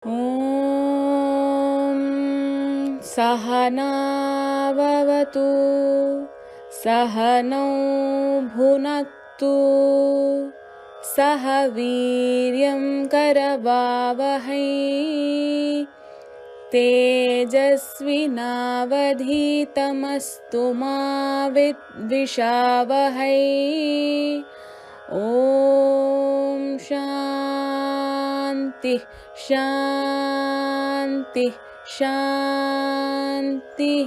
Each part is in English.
Om Sahana Vavatu Sahanau Bhunaktu Sahaviryam Karavavahai Tejasvinavadhitamastu ma vidvishavahai. Om Shanti Shanti Shanti.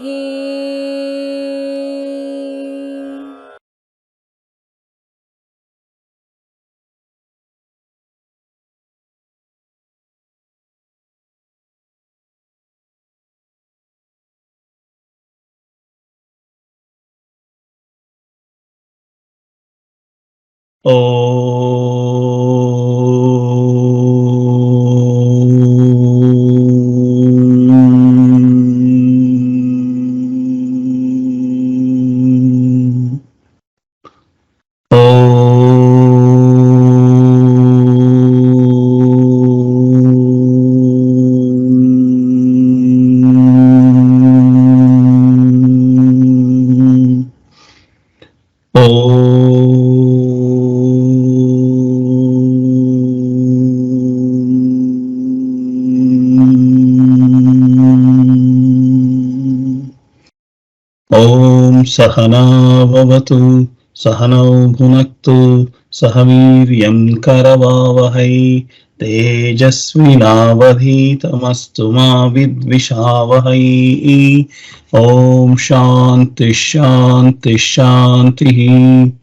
Sahana Vavatu Sahanau Bhunaktu Sahaviryam Karavavahai Tejasvinavadhitamastu ma vidvishavahai. Om Shanti Shanti Shanti.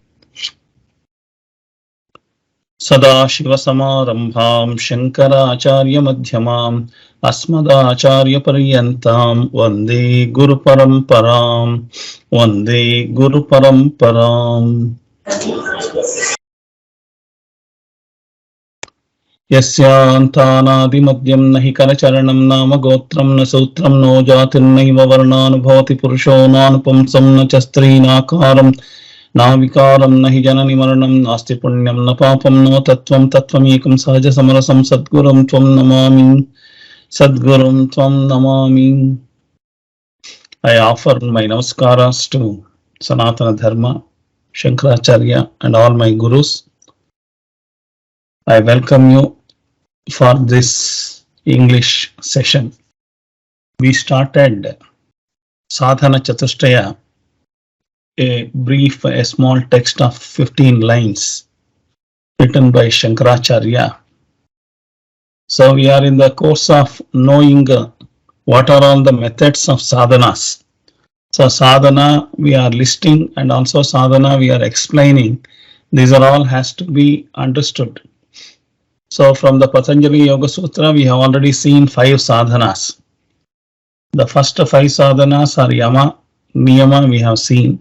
Sadashivasamarambham Shankaracharya Madhyamam Asmadacharya Paryantam Vande Guru Paramparam Vande Guru Paramparam. Yasyantanadimadhyam nahi karacharanam nama gotram na sutram no jatirnaiva varnanubhavati purusho nanupamsam na chastri nakaram Navikaram nahi janani maranam nasti punyam na papam no tattvam tattvamekam sahaja samarasam sadgurum tvam namami sadgurum tvam namami. I offer my namaskaras to Sanatana Dharma, Shankaracharya and all my gurus. I welcome you for this English session. We started Sadhana Chatushtaya, a small text of 15 lines written by Shankaracharya. So we are in the course of knowing what are all the methods of sadhanas. So sadhana we are listing and also sadhana we are explaining. These are all has to be understood. So from the Patanjali Yoga Sutra we have already seen 5 sadhanas. The first 5 sadhanas are yama, niyama we have seen.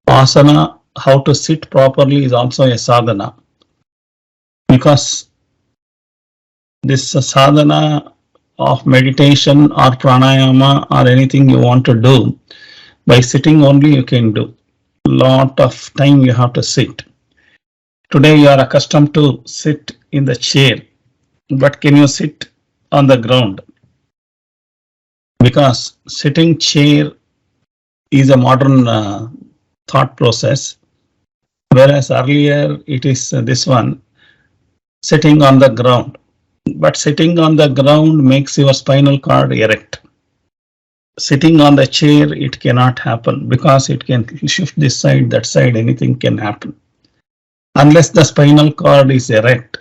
Asana, how to sit properly is also a sadhana. Because this sadhana of meditation or pranayama or anything you want to do, by sitting only you can do. Lot of time you have to sit. Today you are accustomed to sit in the chair, but can you sit on the ground? Because sitting chair is a modern thought process, whereas earlier it is this one, sitting on the ground. But sitting on the ground makes your spinal cord erect. Sitting on the chair, it cannot happen because it can shift this side, that side, anything can happen. Unless the spinal cord is erect,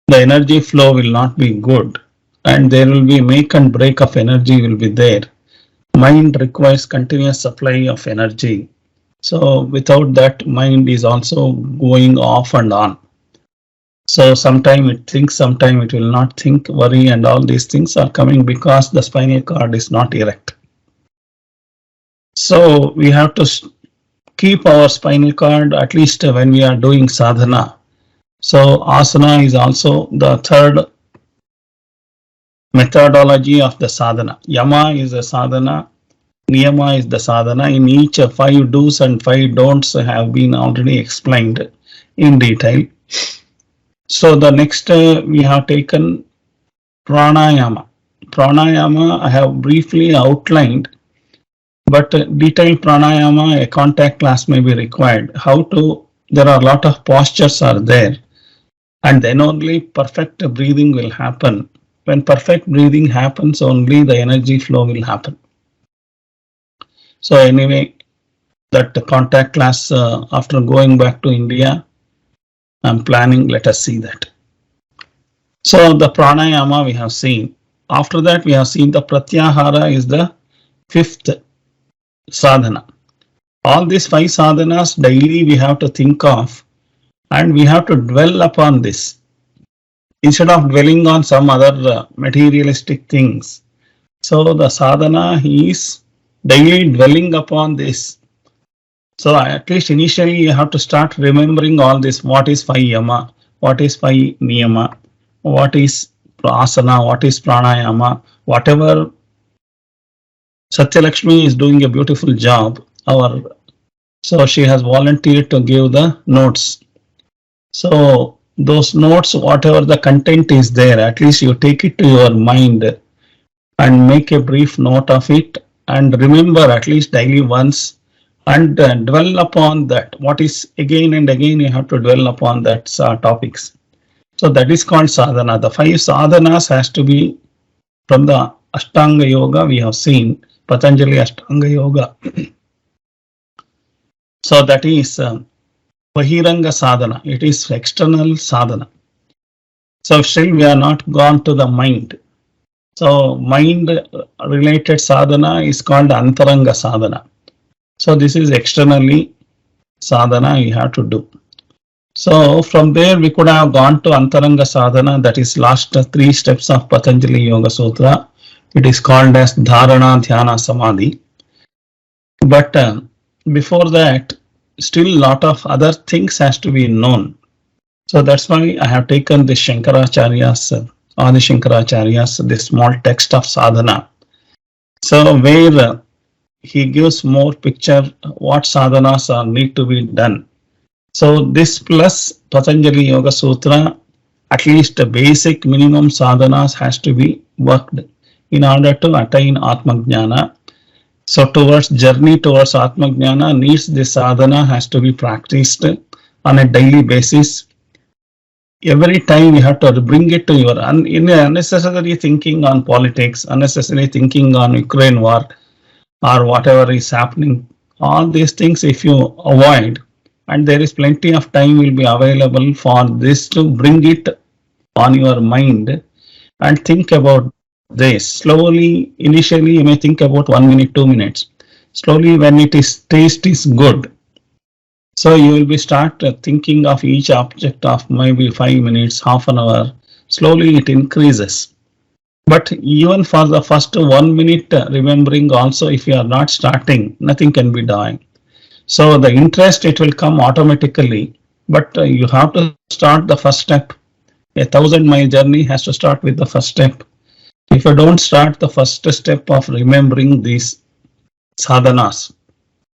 the energy flow will not be good and there will be make and break of energy will be there. Mind requires continuous supply of energy. So without that, mind is also going off and on. So sometime it thinks, sometime it will not think, worry and all these things are coming because the spinal cord is not erect. So we have to keep our spinal cord at least when we are doing sadhana. So asana is also the third methodology of the sadhana. Yama is a sadhana. Niyama is the sadhana. In each 5 do's and 5 don'ts have been already explained in detail. So the next we have taken Pranayama. Pranayama I have briefly outlined, but detailed pranayama, a contact class may be required. There are a lot of postures are there, and then only perfect breathing will happen. When perfect breathing happens, only the energy flow will happen. So anyway, that contact class, after going back to India, I'm planning, let us see that. So the pranayama we have seen. After that, we have seen the pratyahara is the fifth sadhana. All these 5 sadhanas daily we have to think of, and we have to dwell upon this instead of dwelling on some other materialistic things. So the sadhana is daily dwelling upon this. So at least initially you have to start remembering all this. What is 5 yama? What is 5 niyama? What is asana? What is pranayama? Whatever. Satyalakshmi is doing a beautiful job. So she has volunteered to give the notes. So those notes, whatever the content is there, at least you take it to your mind and make a brief note of it and remember at least daily once and dwell upon that. What is again and again you have to dwell upon that topics. So that is called sadhana. The 5 sadhanas has to be from the Ashtanga Yoga we have seen, Patanjali Ashtanga Yoga. So that is Bahiranga sadhana. It is external sadhana. So still we are not gone to the mind. So mind related sadhana is called Antaranga sadhana. So this is externally sadhana you have to do. So from there we could have gone to Antaranga sadhana, that is last 3 steps of Patanjali Yoga Sutra. It is called as Dharana, Dhyana, Samadhi. But before that, still lot of other things has to be known. So that's why I have taken this Shankaracharya's, Adi Shankaracharya's, this small text of sadhana. So where he gives more picture what sadhanas are need to be done. So this plus Patanjali Yoga Sutra, at least the basic minimum sadhanas has to be worked in order to attain Atma Jnana. So towards journey towards Atma Jnana needs this sadhana has to be practiced on a daily basis. Every time you have to bring it to your unnecessary thinking on politics, unnecessary thinking on Ukraine war or whatever is happening. All these things if you avoid, and there is plenty of time will be available for this to bring it on your mind and think about this. Slowly, initially you may think about 1 minute, 2 minutes. Slowly when it is taste is good. So you will be start thinking of each object of maybe 5 minutes, half an hour. Slowly it increases. But even for the first 1 minute remembering also, if you are not starting, nothing can be done. So the interest, it will come automatically, but you have to start the first step. A 1,000-mile journey has to start with the first step. If you don't start the first step of remembering these sadhanas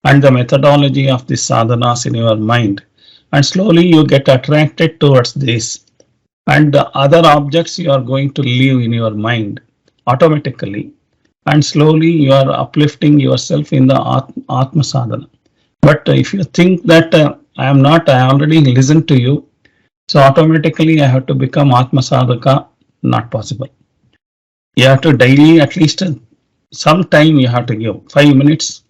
and the methodology of these sadhanas in your mind, and slowly you get attracted towards this, and the other objects you are going to leave in your mind automatically, and slowly you are uplifting yourself in the Atma sadhana. But if you think that I already listened to you, so automatically I have to become Atma sadhaka, not possible. You have to daily at least some time you have to give 5 minutes.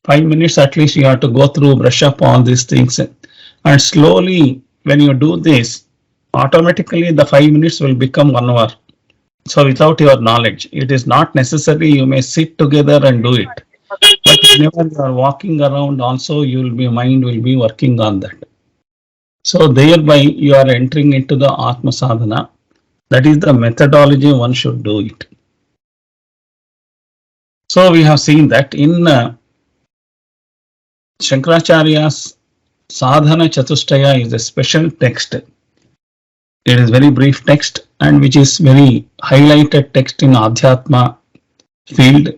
5 minutes at least you have to go through, brush up all these things, and slowly when you do this, automatically the 5 minutes will become 1 hour. So without your knowledge, it is not necessary you may sit together and do it. But whenever you are walking around also, mind will be working on that. So thereby you are entering into the Atma sadhana. That is the methodology one should do it. So we have seen that in Shankaracharya's Sadhana Chatushtaya is a special text. It is very brief text and which is very highlighted text in Adhyatma field.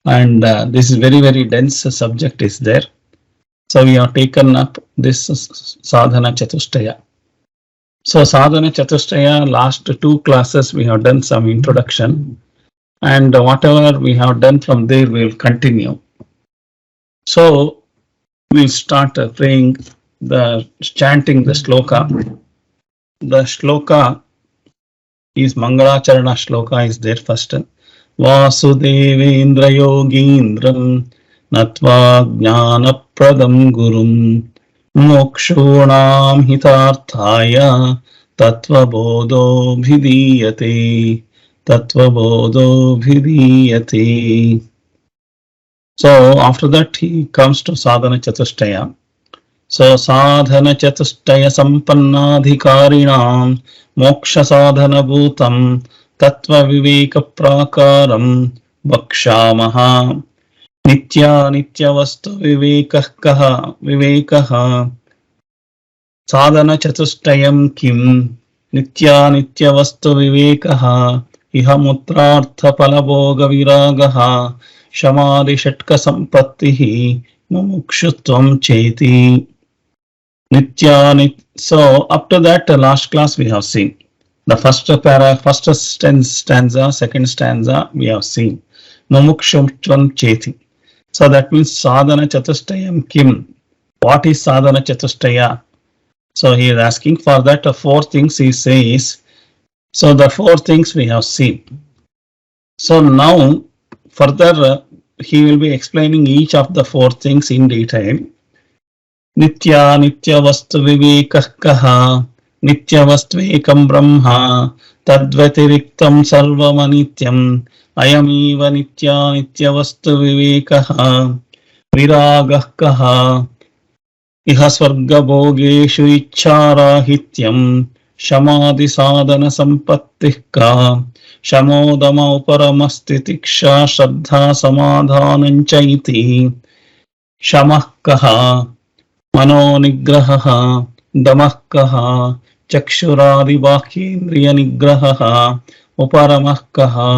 And this is very dense subject is there. So we have taken up this Sadhana Chatushtaya. So Sadhana Chatushtaya, last two classes we have done some introduction, and whatever we have done from there we will continue. So we start praying, chanting the shloka. The shloka is Mangalacharana shloka is there first. Vasudevendra yogindram natva jnanapradam gurum mokshonam hitarthaya tatvabodho bhidiyate tatvabodho bhidiyate. So after that he comes to Sadhana Chatushtaya. So Sadhana Chatushtaya Sampannadhikarinam Moksha Sadhana Bhutam Tattva Viveka Prakaram Vakshamaha. Nitya Nitya Vastu Vivekaha Sadhana Chatushtayam Kim Nitya Nitya Vastu Vivekaha Iha Mutrartha Palabhoga Viragaha Shamadhi Shatka Sampatthi Mumukshutvam Cheti. Nitya. So up to that, last class we have seen the first stanza, second stanza we have seen Mumukshutvam Cheti. So that means Sadhana Chatushtayam Kim. What is Sadhana Chatushtaya? So he is asking for that four things he says. So the four things we have seen. So now further he will be explaining each of the four things in detail. Nitya Nitya Vastu Vivekaha Nitya Vastvekam Brahma Tadvatiriktam Sarvamanityam Ayamiva Nitya Nitya Vastu Vivekaha Viragakaha Iha Swarga Bhogeshu Ichcharahityam Shamadhi Sadhana Sampattihka Shamo Dama uparama Titiksha shraddha samadhananchaiti Shamakaha Mano nigraha damakaha chakshuradi bahyendriya nigraha uparamakaha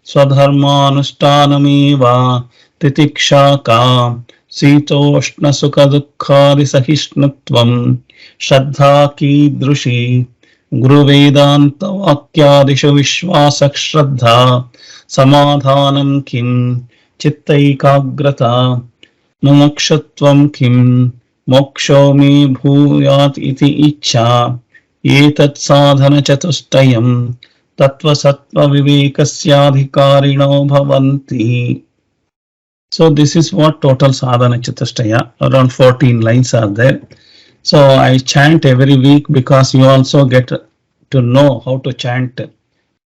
swadharmanushthanameva titikshaka sitoshna sukha dukkhadi sahishnutvam shraddha kidrushi Guru Vedanta Vakyadishu Vishwasak Shraddha Samadhanam Kim Chittaikagrata Mumukshutvam Kim Moksho me bhuyat iti ichha Etat sadhana chatushtayam Tattva sattva vivekasyadhikarino bhavanti. So this is what total sadhana chatushtaya, around 14 lines are there. So I chant every week because you also get to know how to chant.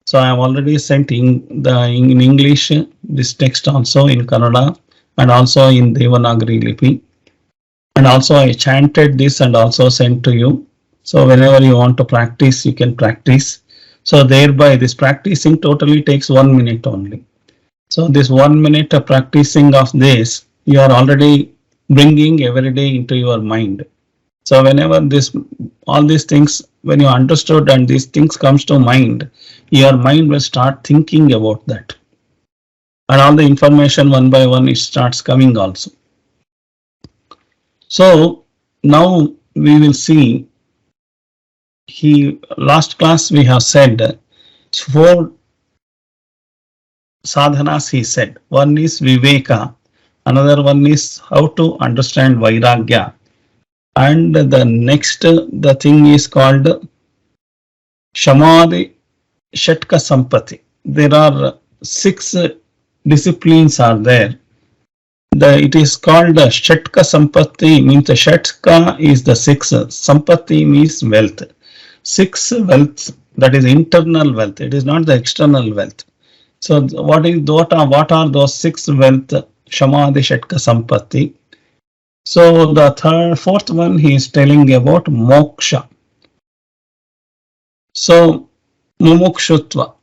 So I have already sent in English this text also in Kannada and also in Devanagari Lipi. And also I chanted this and also sent to you. So whenever you want to practice, you can practice. So thereby this practicing totally takes 1 minute only. So this 1 minute of practicing of this, you are already bringing every day into your mind. So whenever all these things, when you understood and these things comes to mind, your mind will start thinking about that. And all the information one by one, it starts coming also. So now we will see, last class we have said 4 sadhanas he said. One is Viveka, another one is how to understand Vairagya. And the next, the thing is called Shamadhi Shatka Sampatthi. There are 6 disciplines are there. It is called Shatka Sampatthi, means the Shatka is the 6, Sampatthi means wealth. 6 wealth, that is internal wealth, it is not the external wealth. So what are those 6 wealth? Shamadhi Shatka Sampatthi. So the fourth one he is telling about moksha. So mumukshutva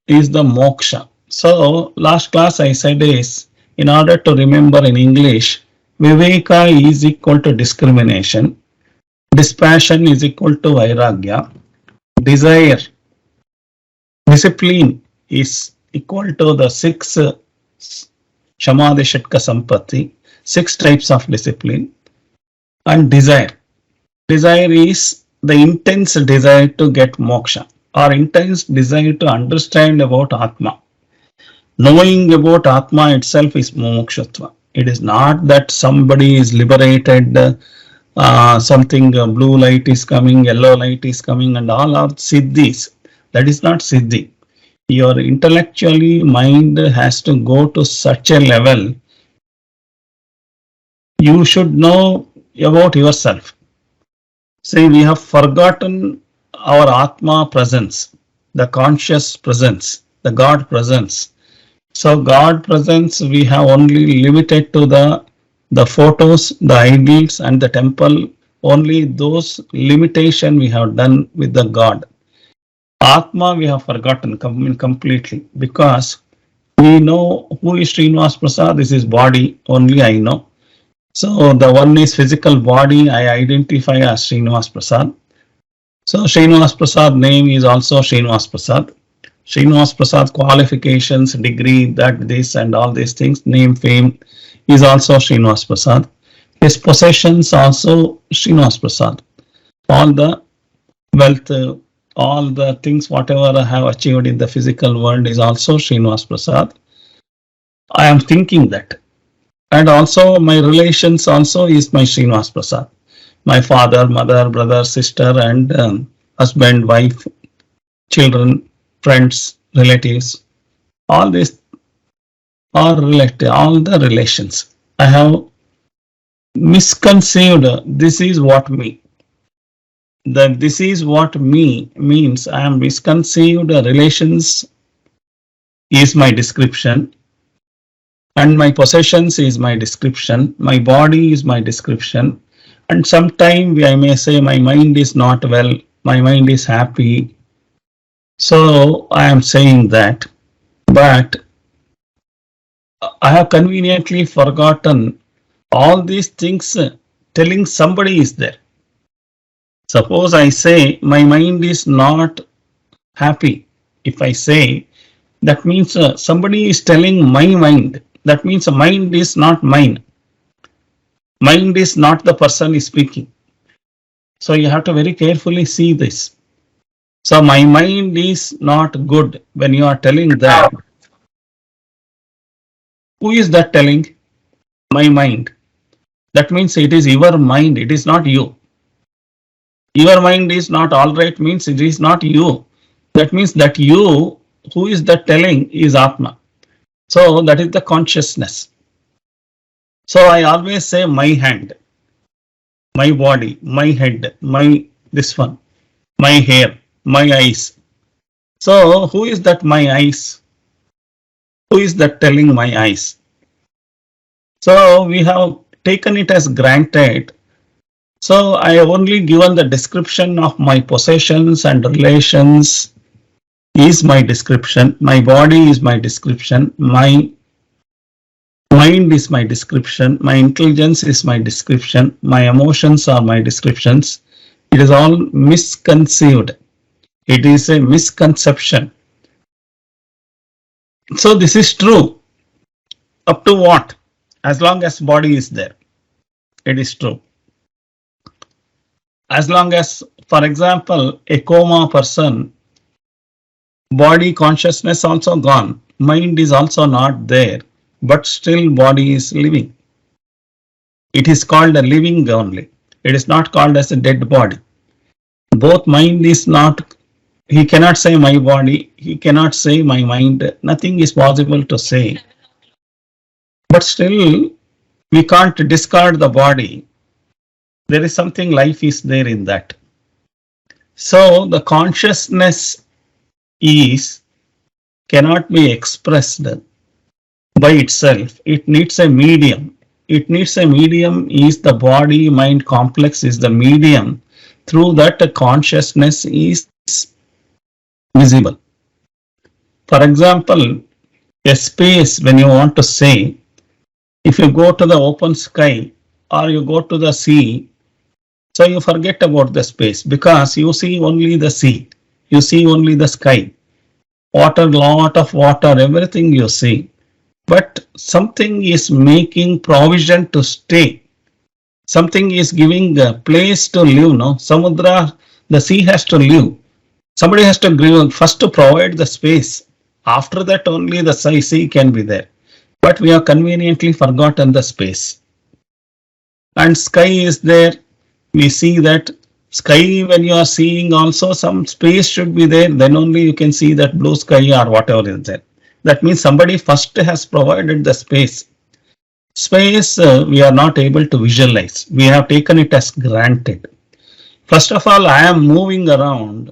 is the moksha. So last class I said is, in order to remember in English, Viveka is equal to discrimination, dispassion is equal to Vairagya, desire, discipline is equal to the 6 Shamadhi Shatka Sampatthi, 6 types of discipline, and desire. Desire is the intense desire to get moksha or intense desire to understand about Atma. Knowing about Atma itself is mokshatva. It is not that somebody is liberated, something blue light is coming, yellow light is coming, and all are siddhis. That is not siddhi. Your intellectually mind has to go to such a level. You should know about yourself. See, we have forgotten our Atma presence, the conscious presence, the God presence. So God presence we have only limited to the photos, the idols and the temple. Only those limitation we have done with the God. Atma we have forgotten completely, because we know who is Srinivas Prasad. This is body, only I know. So the one is physical body, I identify as Srinivas Prasad. So Srinivas Prasad name is also Srinivas Prasad. Srinivas Prasad qualifications, degree, that, this and all these things, name, fame is also Srinivas Prasad. His possessions also Srinivas Prasad. All the wealth, all the things whatever I have achieved in the physical world is also Srinivas Prasad. I am thinking that. And also my relations also is my Srinivas Prasad. My father, mother, brother, sister and husband, wife, children, friends, relatives, all these are related, all the relations. I have misconceived this is what me. That this is what me means I am misconceived relations is my description, and my possessions is my description, my body is my description, and sometime I may say my mind is not well, my mind is happy. So I am saying that, but I have conveniently forgotten all these things telling somebody is there. Suppose I say my mind is not happy. If I say, that means somebody is telling my mind. That means mind is not mine. Mind is not the person is speaking. So you have to very carefully see this. So my mind is not good when you are telling that. Who is that telling? My mind. That means it is your mind, it is not you. Your mind is not all right means it is not you. That means that you, who is that telling, is Atma. So that is the consciousness. So I always say my hand, my body, my head, my this one, my hair, my eyes. So who is that my eyes? Who is that telling my eyes? So we have taken it as granted. So I have only given the description of my possessions and relations is my description. My body is my description. My mind is my description. My intelligence is my description. My emotions are my descriptions. It is all misconceived. It is a misconception. So this is true. Up to what? As long as body is there, it is true. As long as, for example, a coma person, body consciousness also gone, mind is also not there, but still body is living. It is called a living only. It is not called as a dead body. Both mind is not, he cannot say my body, he cannot say my mind, nothing is possible to say. But still, we can't discard the body. There is something, life is there in that. So the consciousness is cannot be expressed by itself. It needs a medium. It needs a medium is the body mind complex is the medium. Through that the consciousness is visible. For example, a space when you want to say, if you go to the open sky or you go to the sea, so you forget about the space because you see only the sea, you see only the sky, water, lot of water, everything you see. But something is making provision to stay. Something is giving a place to live. No, Samudra The sea has to live. Somebody has to first to provide the space. After that only the sea can be there. But we have conveniently forgotten the space. And sky is there. We see that sky, when you are seeing also some space should be there, then only you can see that blue sky or whatever is there. That means somebody first has provided the space. Space we are not able to visualize. We have taken it as granted. First of all, I am moving around.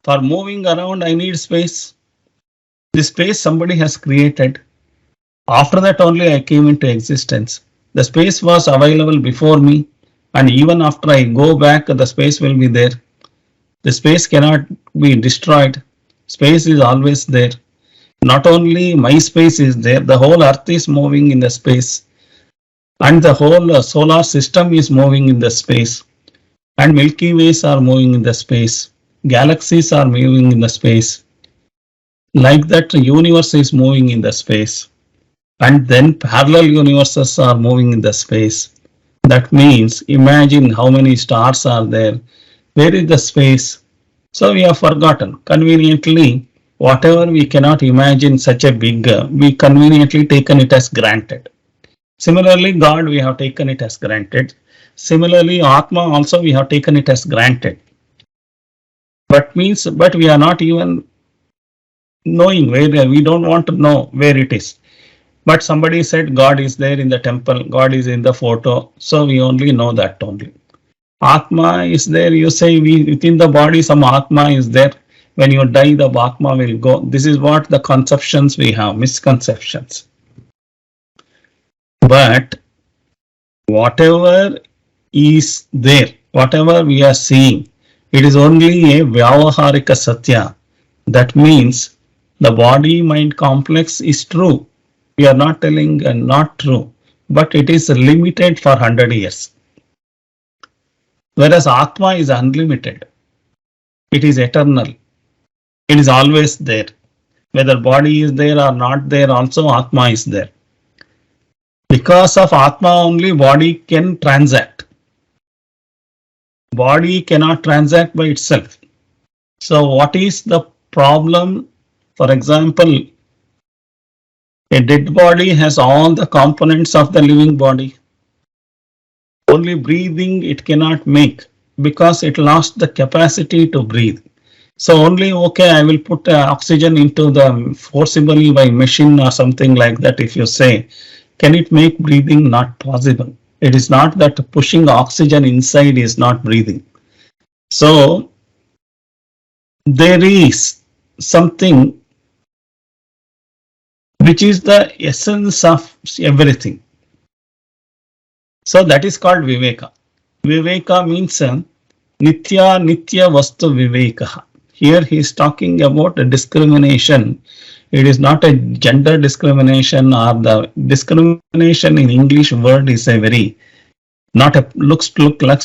For moving around, I need space. The space somebody has created. After that only I came into existence. The space was available before me, and even after I go back, the space will be there. The space cannot be destroyed. Space is always there. Not only my space is there, the whole earth is moving in the space, and the whole solar system is moving in the space, and Milky Ways are moving in the space. Galaxies are moving in the space. Like that, the universe is moving in the space. And then parallel universes are moving in the space. That means imagine how many stars are there. Where is the space? So we have forgotten. Conveniently, whatever we cannot imagine such a big, we conveniently taken it as granted. Similarly, God, we have taken it as granted. Similarly, Atma also we have taken it as granted. But we are not even knowing where, we don't want to know where it is. But somebody said God is there in the temple, God is in the photo, so we only know that only. Atma is there, you say within the body some Atma is there. When you die, the Atma will go. This is what the conceptions we have, misconceptions. But whatever is there, whatever we are seeing, it is only a Vyavaharika Satya. That means the body-mind complex is true. We are not telling not true, but it is limited for 100 years. Whereas Atma is unlimited. It is eternal. It is always there. Whether body is there or not there, also Atma is there. Because of Atma only, body can transact. Body cannot transact by itself. So what is the problem? For example, a dead body has all the components of the living body. Only breathing it cannot make because it lost the capacity to breathe. So only, okay, I will put oxygen into the forcibly by machine or something like that. If you say, can it make breathing? Not possible. It is not that pushing oxygen inside is not breathing. So there is something which is the essence of everything. So that is called Viveka. Viveka means Nitya Vastu Viveka. Here he is talking about a discrimination. It is not a gender discrimination, or the discrimination in English word is a very, not a looks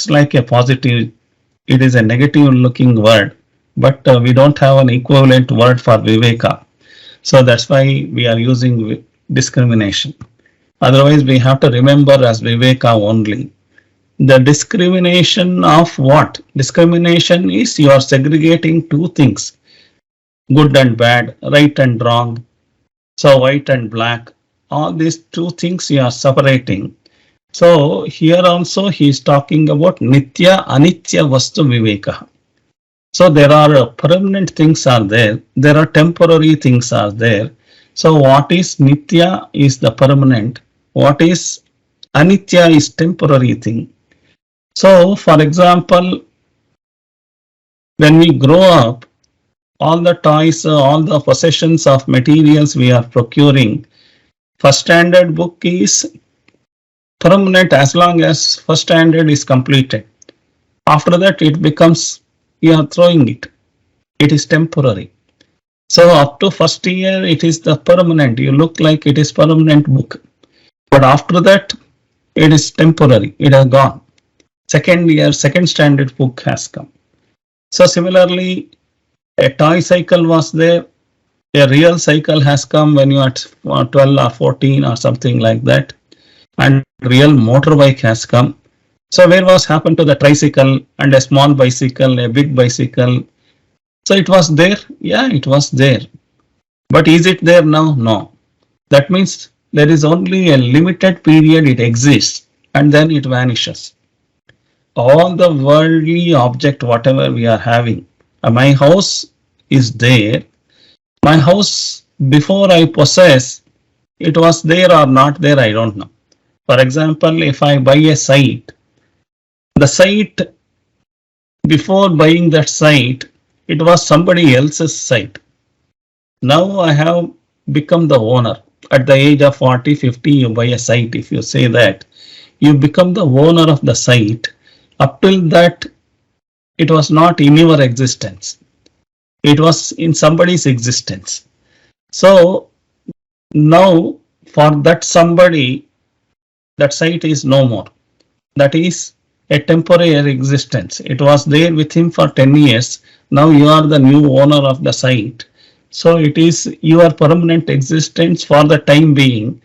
like a positive. It is a negative looking word, but we don't have an equivalent word for Viveka. So that's why we are using discrimination. Otherwise, we have to remember as Viveka only. The discrimination of what? Discrimination is you are segregating two things, good and bad, right and wrong, so white and black. All these two things you are separating. So here also he is talking about Nitya Anitya Vastu Viveka. So there are permanent things are there. There are temporary things are there. So what is Nitya is the permanent. What is Anitya is temporary thing. So for example, when we grow up, all the toys, all the possessions of materials we are procuring, first standard book is permanent as long as first standard is completed. After that it becomes, you are throwing it. It is temporary. So up to first year it is the permanent. You look like it is permanent book. But after that it is temporary. It has gone. Second year, second standard book has come. So similarly, a toy cycle was there. A real cycle has come when you are 12 or 14 or something like that. And real motorbike has come. So where was happened to the tricycle and a small bicycle, a big bicycle? So it was there? Yeah, it was there. But is it there now? No. That means there is only a limited period it exists and then it vanishes. All the worldly object, whatever we are having, my house is there. My house, before I possess, it was there or not there, I don't know. For example, if I buy a site, the site, before buying that site, it was somebody else's site. Now I have become the owner. At the age of 40, 50, you buy a site. If you say that, you become the owner of the site. Up till that, it was not in your existence. It was in somebody's existence. So now for that somebody, that site is no more. That is a temporary existence. It was there with him for 10 years. Now you are the new owner of the site. So it is your permanent existence for the time being.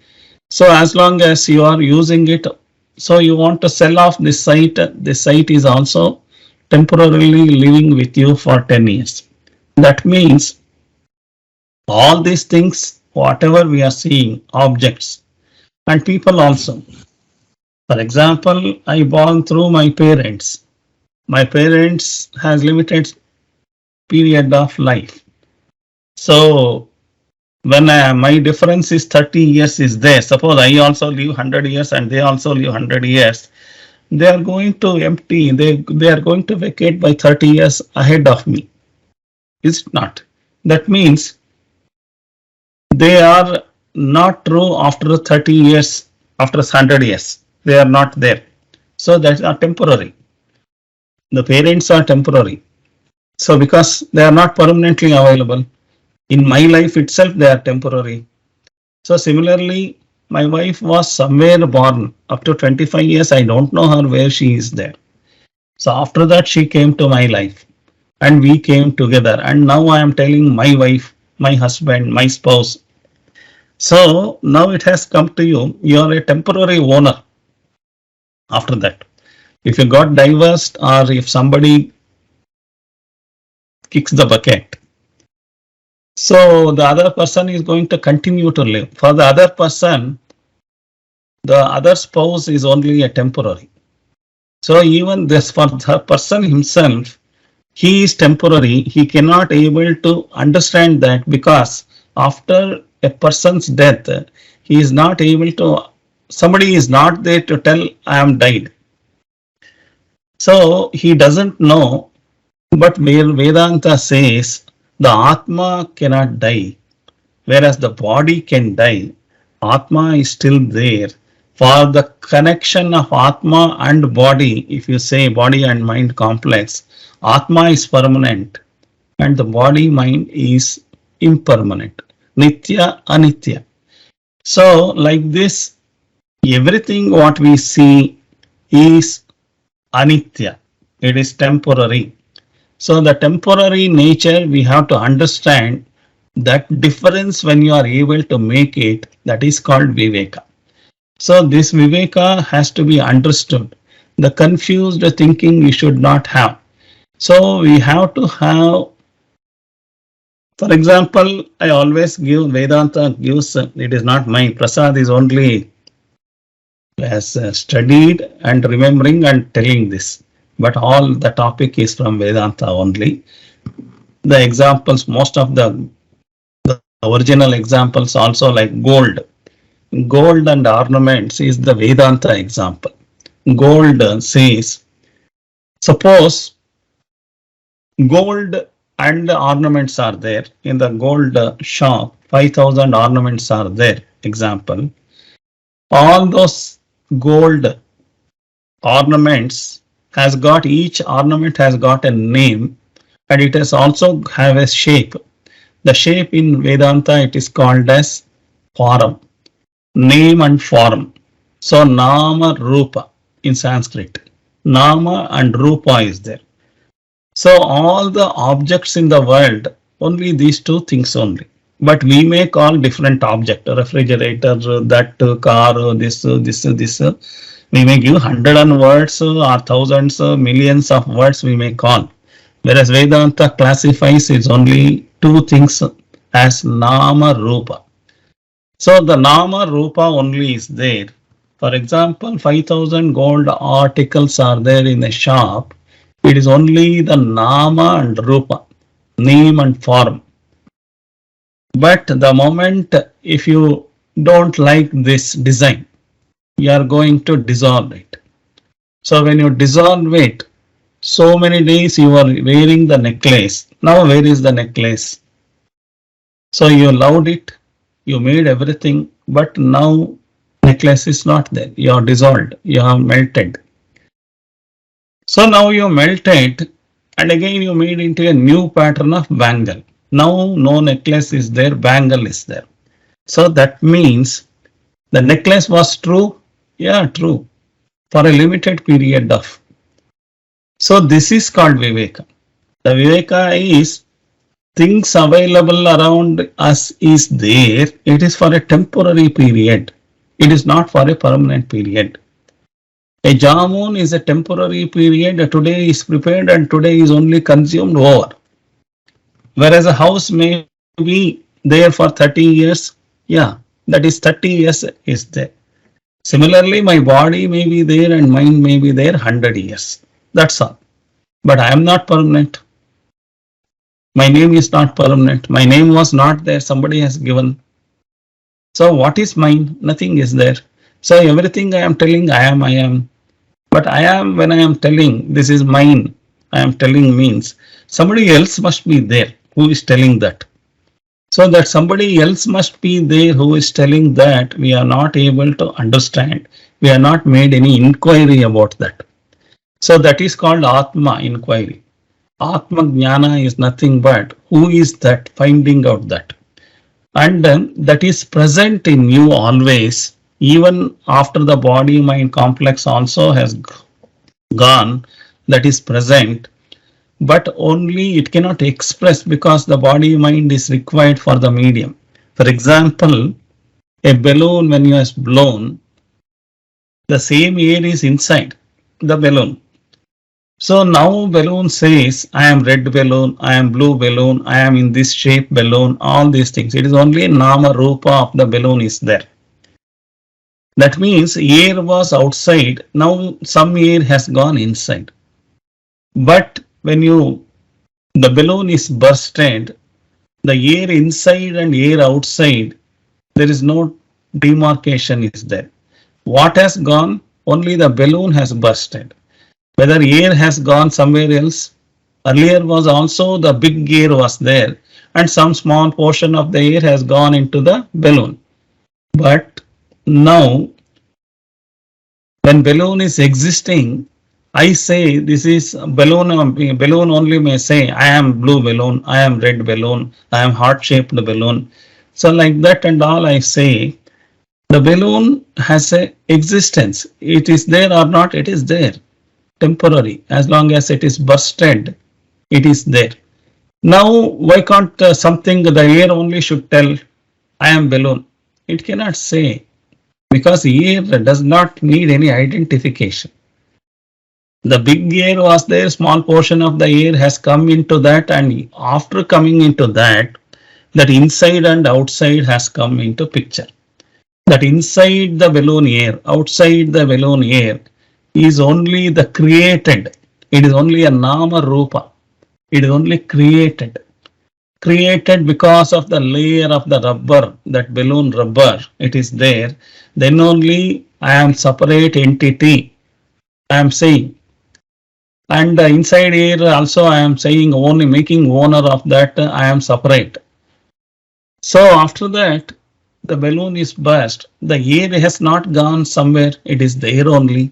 So as long as you are using it, so you want to sell off this site is also temporarily living with you for 10 years. That means all these things, whatever we are seeing, objects and people also. For example, I born through my parents. My parents has limited period of life. So when my difference is 30 years is there, suppose I also live 100 years and they also live 100 years, they are going to empty, they are going to vacate by 30 years ahead of me. Is it not? That means they are not true after 30 years, after 100 years. They are not there. So that's are temporary. The parents are temporary. So because they are not permanently available, in my life itself they are temporary. So similarly, my wife was somewhere born up to 25 years. I don't know her where she is there. So after that she came to my life and we came together. And now I am telling my wife, my husband, my spouse. So now it has come to you. You are a temporary owner. After that, if you got divorced or if somebody kicks the bucket, so the other person is going to continue to live. For the other person, the other spouse is only a temporary. So even this, for the person himself, he is temporary. He cannot able to understand that because after a person's death, he is not able to, somebody is not there to tell I am died. So he doesn't know, but Vedanta says the Atma cannot die, whereas the body can die. Atma is still there. For the connection of Atma and body, if you say body and mind complex, Atma is permanent and the body mind is impermanent. Nitya, Anitya. So like this, everything what we see is Anitya. It is temporary. So the temporary nature we have to understand that difference when you are able to make it, that is called Viveka. So this Viveka has to be understood. The confused thinking we should not have. So we have to have, for example, I always give Vedanta gives, it is not mine, Prasad is only has studied and remembering and telling this. But all the topic is from Vedanta only. The examples, most of the original examples also like gold. Gold and ornaments is the Vedanta example. Gold says, suppose gold and ornaments are there in the gold shop, 5,000 ornaments are there, example. All those gold ornaments has got, each ornament has got a name and it has also have a shape. The shape in Vedanta, it is called as form, name and form. So Nama Rupa in Sanskrit. Nama and Rupa is there. So all the objects in the world, only these two things only. But we may call different object, refrigerator, that car, this. We may give 100 words or thousands, millions of words we may call. Whereas Vedanta classifies is only two things as Nama Rupa. So the Nama Rupa only is there. For example, 5,000 gold articles are there in a shop. It is only the Nama and Rupa, name and form. But the moment if you don't like this design, you are going to dissolve it. So when you dissolve it, so many days you are wearing the necklace. Now where is the necklace? So you loved it, you made everything, but now necklace is not there. You are dissolved, you have melted. So now you melted and again you made into a new pattern of bangle. Now no necklace is there, bangle is there. So that means the necklace was true. Yeah, true. For a limited period of. So this is called Viveka. The Viveka is things available around us is there. It is for a temporary period. It is not for a permanent period. A jamun is a temporary period. Today is prepared and today is only consumed over. Whereas a house may be there for 30 years. Yeah, that is 30 years is there. Similarly, my body may be there and mind may be there 100 years. That's all. But I am not permanent. My name is not permanent. My name was not there. Somebody has given. So what is mine? Nothing is there. So everything I am telling, I am. But I am, when I am telling this is mine, I am telling means somebody else must be there who is telling that. So that somebody else must be there who is telling that we are not able to understand. We are not made any inquiry about that. So that is called Atma inquiry. Atma Jnana is nothing but who is that, finding out that. And that is present in you always, even after the body mind complex also has gone, that is present. But only it cannot express because the body mind is required for the medium. For example, a balloon when you have blown, the same air is inside the balloon. So now balloon says, I am red balloon, I am blue balloon, I am in this shape balloon, all these things. It is only Nama Rupa of the balloon is there. That means air was outside, now some air has gone inside. But when the balloon is bursted, the air inside and air outside, there is no demarcation is there. What has gone? Only the balloon has bursted. Whether air has gone somewhere else, earlier was also the big air was there and some small portion of the air has gone into the balloon. But now when balloon is existing, I say this is balloon. Balloon only may say I am blue balloon, I am red balloon, I am heart shaped balloon. So like that and all I say, the balloon has a existence. It is there or not, it is there. Temporary, as long as it is bursted, it is there. Now why can't something, the air only should tell I am balloon? It cannot say because air does not need any identification. The big air was there, small portion of the air has come into that, and after coming into that, that inside and outside has come into picture. That inside the balloon air, outside the balloon air is only the created. It is only a Nama Rupa. It is only created. Created because of the layer of the rubber, that balloon rubber, it is there. Then only I am separate entity. I am saying. And inside air also I am saying only making owner of that I am separate. So after that the balloon is burst. The air has not gone somewhere. It is there only.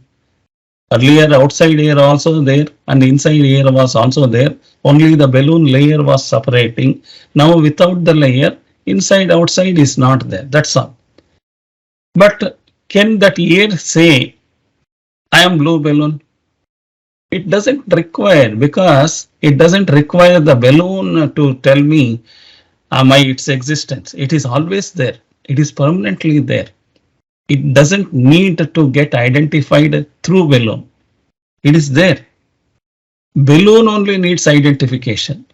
Earlier outside air also there and inside air was also there. Only the balloon layer was separating. Now without the layer, inside outside is not there. That's all. But can that air say, I am blue balloon? It doesn't require, because it doesn't require the balloon to tell me its existence. It is always there. It is permanently there. It doesn't need to get identified through balloon. It is there. Balloon only needs identification.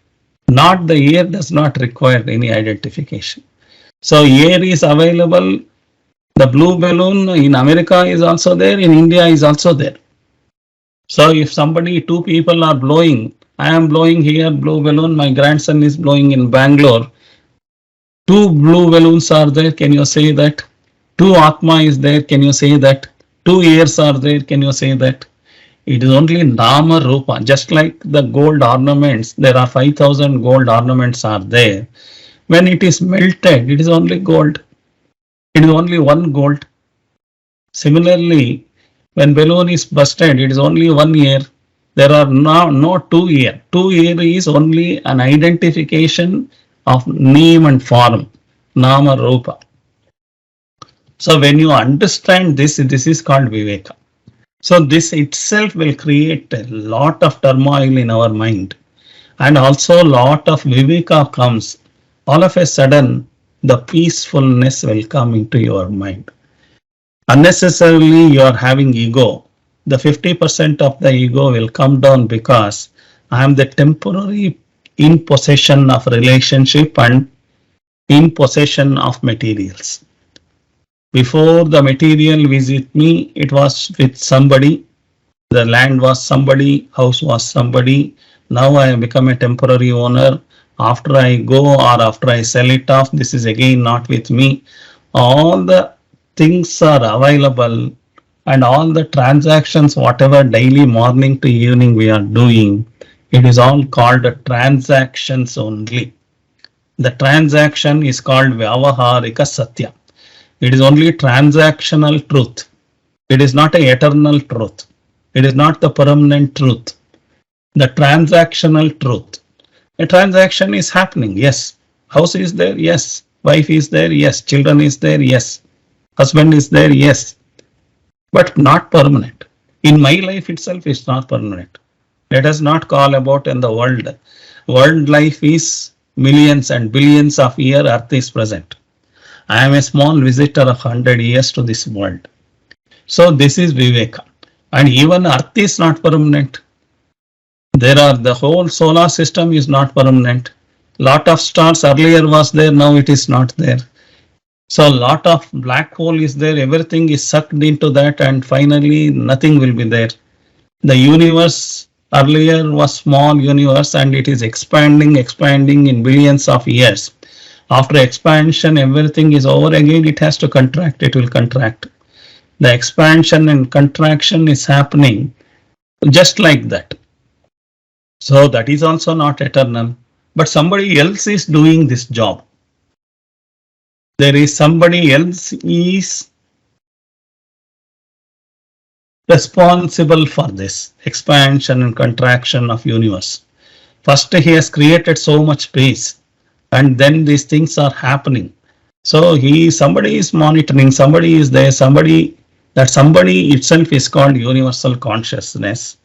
Not the air does not require any identification. So air is available. The blue balloon in America is also there. In India is also there. So if somebody, two people are blowing, I am blowing here blue balloon, my grandson is blowing in Bangalore. Two blue balloons are there, can you say that? Two Atma is there, can you say that? Two ears are there, can you say that? It is only Dama Rupa, just like the gold ornaments, there are 5,000 gold ornaments are there. When it is melted, it is only gold. It is only one gold. Similarly, when balloon is busted, it is only one ear. There are no two ear. Two ear is only an identification of name and form, Nama Rupa. So when you understand this, this is called Viveka. So this itself will create a lot of turmoil in our mind. And also a lot of Viveka comes. All of a sudden, the peacefulness will come into your mind. Unnecessarily you are having ego. The 50% of the ego will come down because I am the temporary in possession of relationship and in possession of materials. Before the material visit me, it was with somebody. The land was somebody, house was somebody. Now I have become a temporary owner. After I go or after I sell it off, this is again not with me. All the things are available and all the transactions, whatever daily morning to evening we are doing, it is all called transactions only. The transaction is called Vyavaharika Satya. It is only transactional truth. It is not an eternal truth. It is not the permanent truth. The transactional truth. A transaction is happening, yes. House is there, yes. Wife is there, yes. Children is there, yes. Husband is there, yes. But not permanent. In my life itself is not permanent. Let us not call about in the world. World life is millions and billions of years earth is present. I am a small visitor of 100 years to this world. So this is Viveka. And even earth is not permanent. There are the whole solar system is not permanent. Lot of stars earlier was there, now it is not there. So a lot of black hole is there, everything is sucked into that and finally nothing will be there. The universe earlier was small universe and it is expanding in billions of years. After expansion, everything is over again, it has to contract, it will contract. The expansion and contraction is happening just like that. So that is also not eternal, but somebody else is doing this job. There is somebody else is responsible for this expansion and contraction of universe. First he has created so much space and then these things are happening. So somebody is monitoring, somebody is there, somebody itself is called universal consciousness.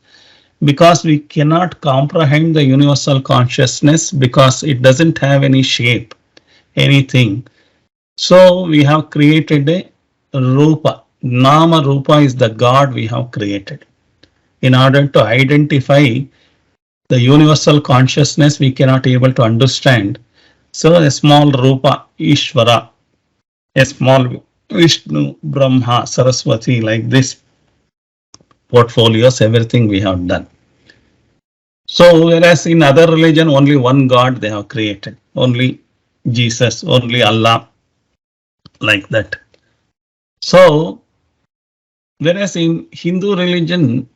Because we cannot comprehend the universal consciousness because it doesn't have any shape, anything. So we have created a Rupa. Nama Rupa is the God we have created. In order to identify the universal consciousness, we cannot be able to understand. So a small Rupa, Ishvara, a small Vishnu, Brahma, Saraswati, like this portfolios, everything we have done. So whereas in other religion, only one God they have created, only Jesus, only Allah, like that. So whereas in Hindu religion,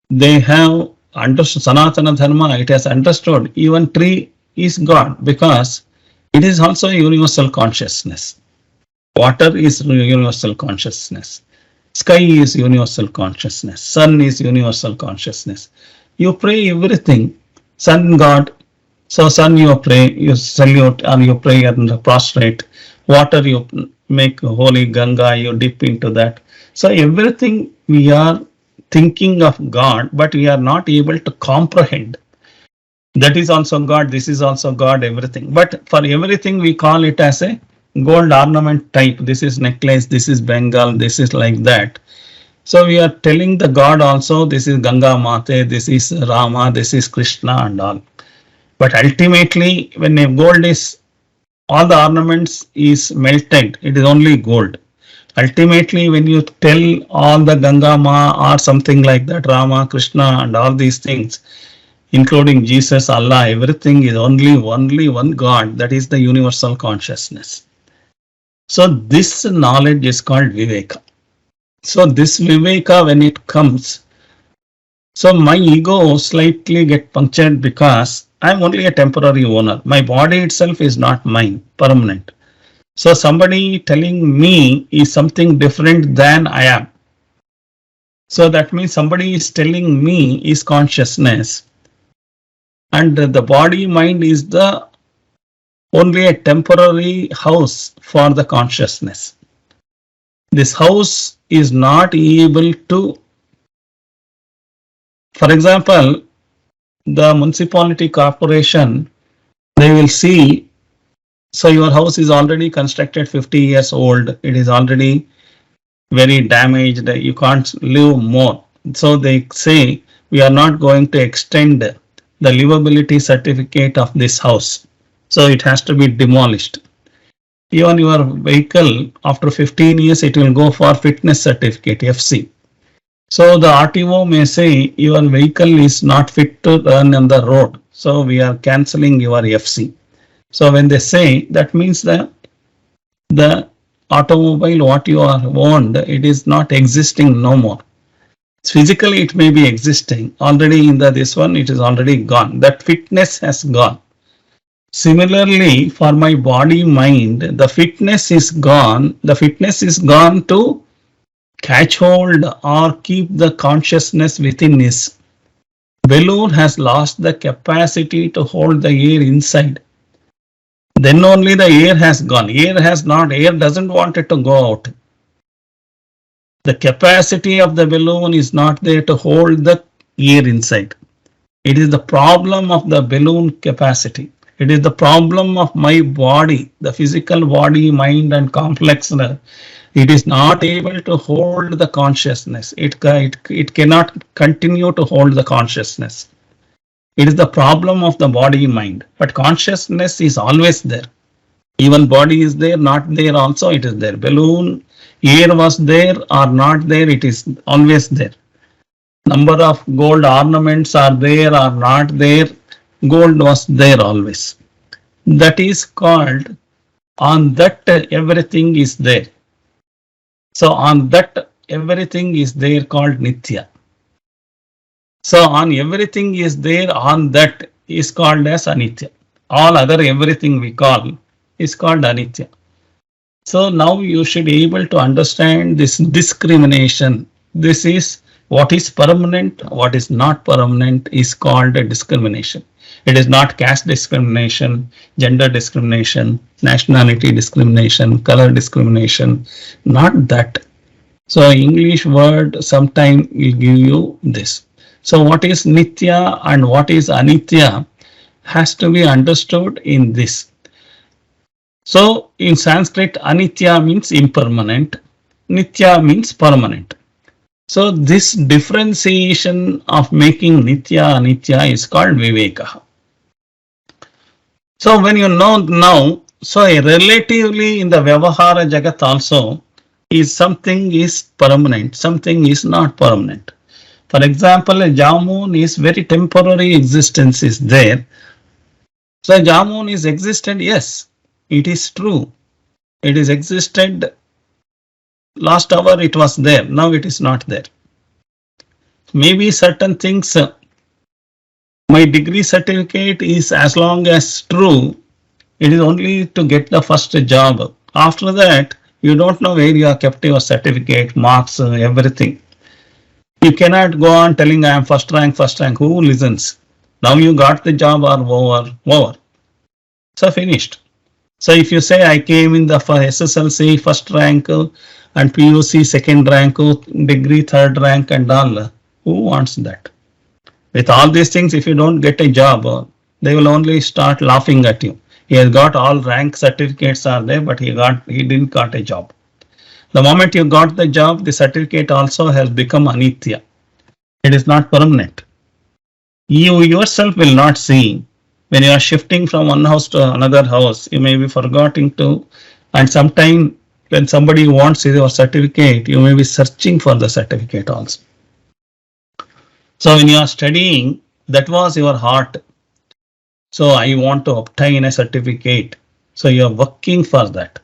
they have understood Sanatana Dharma, it has understood even tree is God because it is also a universal consciousness. Water is universal consciousness. Sky is universal consciousness. Sun is universal consciousness. You pray everything. Sun God. So sun you pray, you salute or you pray and prostrate. Water you make holy Ganga, you dip into that. So everything we are thinking of God, but we are not able to comprehend. That is also God, this is also God, everything. But for everything we call it as a gold ornament type. This is necklace, this is Bengal, this is like that. So we are telling the God also, this is Ganga Mate, this is Rama, this is Krishna and all. But ultimately, when a gold is, all the ornaments is melted, it is only gold. Ultimately, when you tell all the Ganga Ma or something like that, Rama, Krishna and all these things, including Jesus, Allah, everything is only one God, that is the universal consciousness. So this knowledge is called Viveka. So this Viveka, when it comes, so my ego slightly get punctured because I am only a temporary owner. My body itself is not mine, permanent. So somebody telling me is something different than I am. So that means somebody is telling me is consciousness, and the body mind is the only a temporary house for the consciousness. This house is not able to, for example, the municipality corporation, they will see, so your house is already constructed 50 years old, it is already very damaged, you can't live more. So they say, we are not going to extend the livability certificate of this house. So it has to be demolished. Even your vehicle, after 15 years, it will go for fitness certificate, FC. So the RTO may say your vehicle is not fit to run on the road. So we are cancelling your FC. So when they say, that means that the automobile what you are owned, it is not existing no more. Physically it may be existing. Already in this one, it is already gone. That fitness has gone. Similarly, for my body mind, the fitness is gone. The fitness is gone to catch hold or keep the consciousness within us. Balloon has lost the capacity to hold the air inside. Then only the air has gone. Air has not, air doesn't want it to go out. The capacity of the balloon is not there to hold the air inside. It is the problem of the balloon capacity. It is the problem of my body, the physical body, mind and complex. It is not able to hold the consciousness. It cannot continue to hold the consciousness. It is the problem of the body mind. But consciousness is always there. Even body is there, not there also, it is there. Balloon, air was there or not there, it is always there. Number of gold ornaments are there or not there, gold was there always. That is called, on that everything is there. So on that everything is there called Nitya. So on everything is there, on that is called as Anitya. All other everything we call is called Anitya. So now you should be able to understand this discrimination. This is what is permanent, what is not permanent is called a discrimination. It is not caste discrimination, gender discrimination, nationality discrimination, color discrimination, not that. So English word sometime will give you this. So what is Nitya and what is Anitya has to be understood in this. So in Sanskrit, Anitya means impermanent, Nitya means permanent. So this differentiation of making Nitya Anitya is called Viveka. So when you know now, so relatively in the Vyavahara Jagat also is something is permanent, something is not permanent. For example, a jamun is very temporary existence is there. So jamun is existed, yes, it is true. It is existed, last hour it was there, now it is not there. Maybe certain things, my degree certificate is as long as true, it is only to get the first job. After that, you don't know where you have kept your certificate, marks, everything. You cannot go on telling I am first rank, who listens? Now you got the job or over. So finished. So if you say I came in the SSLC first rank and PUC second rank, degree third rank and all, who wants that? With all these things, if you don't get a job, they will only start laughing at you. He has got all rank certificates are there, but he didn't got a job. The moment you got the job, the certificate also has become anitya. It is not permanent. You yourself will not see. When you are shifting from one house to another house, you may be forgetting to, and sometime when somebody wants your certificate, you may be searching for the certificate also. So when you are studying, that was your heart. So I want to obtain a certificate. So you are working for that.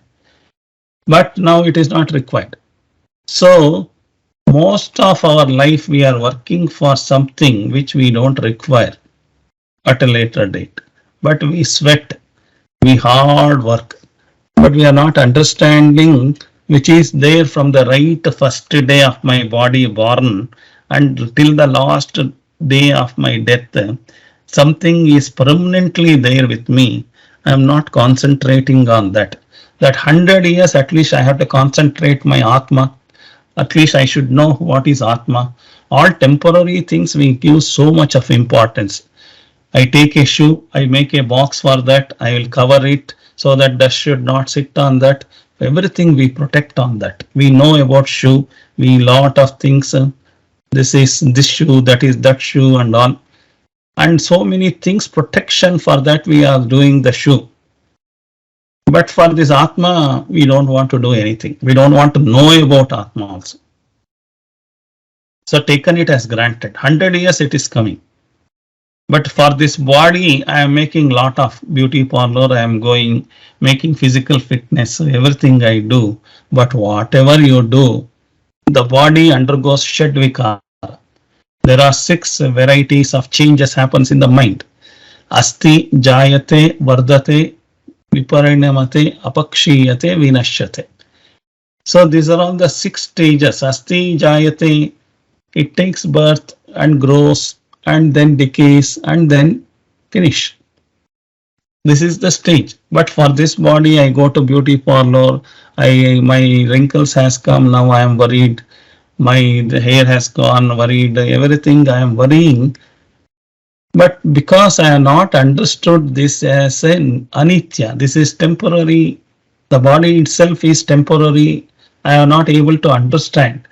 But now it is not required. So most of our life we are working for something which we don't require at a later date. But we sweat, we hard work, but we are not understanding which is there from the right first day of my body born and till the last day of my death. Something is permanently there with me. I am not concentrating on that. That 100 years at least I have to concentrate my Atma. At least I should know what is Atma. All temporary things we give so much of importance. I take a shoe, I make a box for that, I will cover it so that dust should not sit on that. Everything we protect on that. We know about shoe, we lot of things. This is this shoe, that is that shoe and all. And so many things, protection for that we are doing the shoe. But for this Atma, we don't want to do anything. We don't want to know about Atma also. So taken it as granted. 100 years it is coming. But for this body, I am making lot of beauty parlor. I am going, making physical fitness, everything I do. But whatever you do, the body undergoes shadvikara. There are 6 varieties of changes happens in the mind. Asti, jayate, vardate, viparinamate, apakshiyate, vinashyate. So these are all the 6 stages. Asti, jayate, it takes birth and grows and then decays and then finish. This is the stage. But for this body, I go to beauty parlor. My wrinkles has come. Now I am worried. The hair has gone, worried. Everything I am worrying. But because I have not understood this as an anitya, this is temporary. The body itself is temporary. I am not able to understand.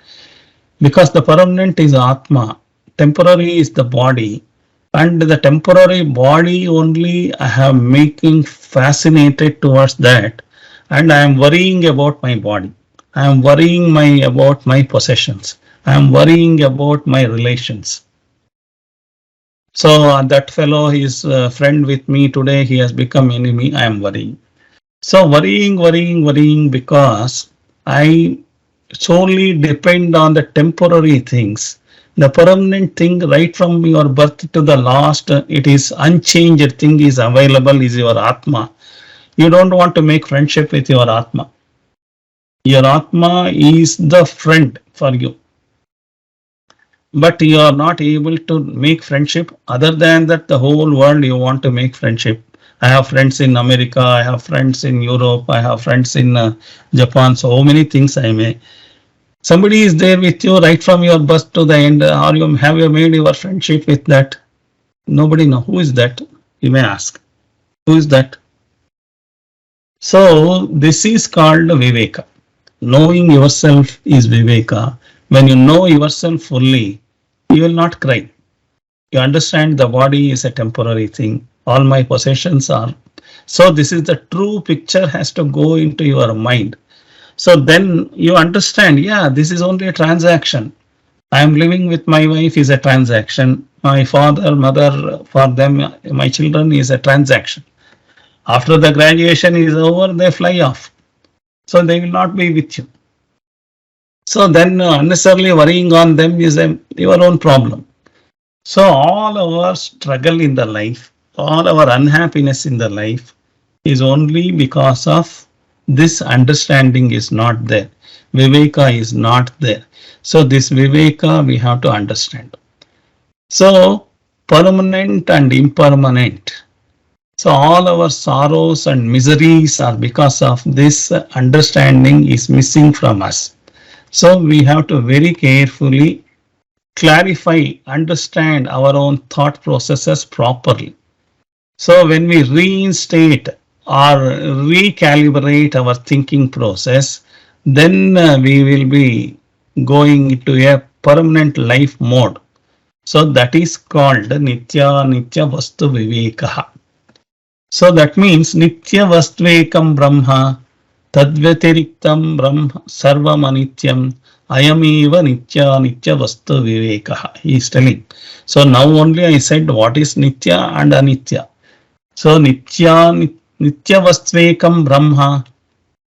Because the permanent is Atma. Temporary is the body, and the temporary body only I have making fascinated towards that, and I am worrying about my body. I am worrying about my possessions. I am worrying about my relations. So that fellow is a friend with me today. He has become enemy. I am worrying. So worrying because I solely depend on the temporary things. The permanent thing right from your birth to the last, it is unchanged thing is available is your Atma. You don't want to make friendship with your Atma. Your Atma is the friend for you. But you are not able to make friendship. Other than that, the whole world you want to make friendship. I have friends in America, I have friends in Europe, I have friends in Japan. So many things I may. Somebody is there with you right from your birth to the end. Or have you made your friendship with that? Nobody knows. Who is that? You may ask. Who is that? So this is called Viveka. Knowing yourself is Viveka. When you know yourself fully, you will not cry. You understand the body is a temporary thing. All my possessions are. So this is the true picture has to go into your mind. So then you understand, yeah, this is only a transaction. I am living with my wife is a transaction. My father, mother, for them, my children is a transaction. After the graduation is over, they fly off. So they will not be with you. So then unnecessarily worrying on them is your own problem. So all our struggle in the life, all our unhappiness in the life is only because of this understanding is not there. Viveka is not there. So this Viveka we have to understand. So permanent and impermanent. So all our sorrows and miseries are because of this understanding is missing from us. So we have to very carefully clarify, understand our own thought processes properly. So when we reinstate or recalibrate our thinking process, then we will be going into a permanent life mode. So that is called Nitya Nitya Vastu Viveka. So that means Nitya Vastvekam Brahma Tadvyatiriktam Brahma Sarvam Anityam Ayamiva Nitya Nitya Vastu Viveka. He is telling. So now only I said what is Nitya and Anitya. So Nitya Vastvekam Brahma.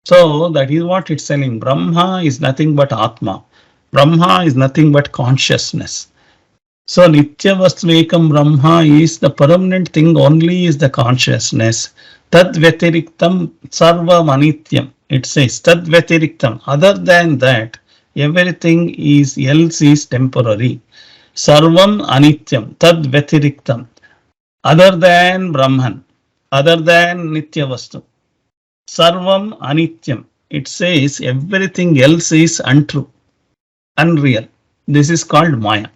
So that is what it's telling. Brahma is nothing but Atma. Brahma is nothing but consciousness. So Nitya Vastvekam Brahma is the permanent thing, only is the consciousness. Tad Vyatiriktam Sarva Manityam. It says Tad Vyatiriktam. Other than that, everything else is temporary. Sarvam Anityam. Tad Vyatiriktam. Other than Brahman, other than Nitya Vastu. Sarvam Anityam. It says everything else is untrue, unreal. This is called Maya.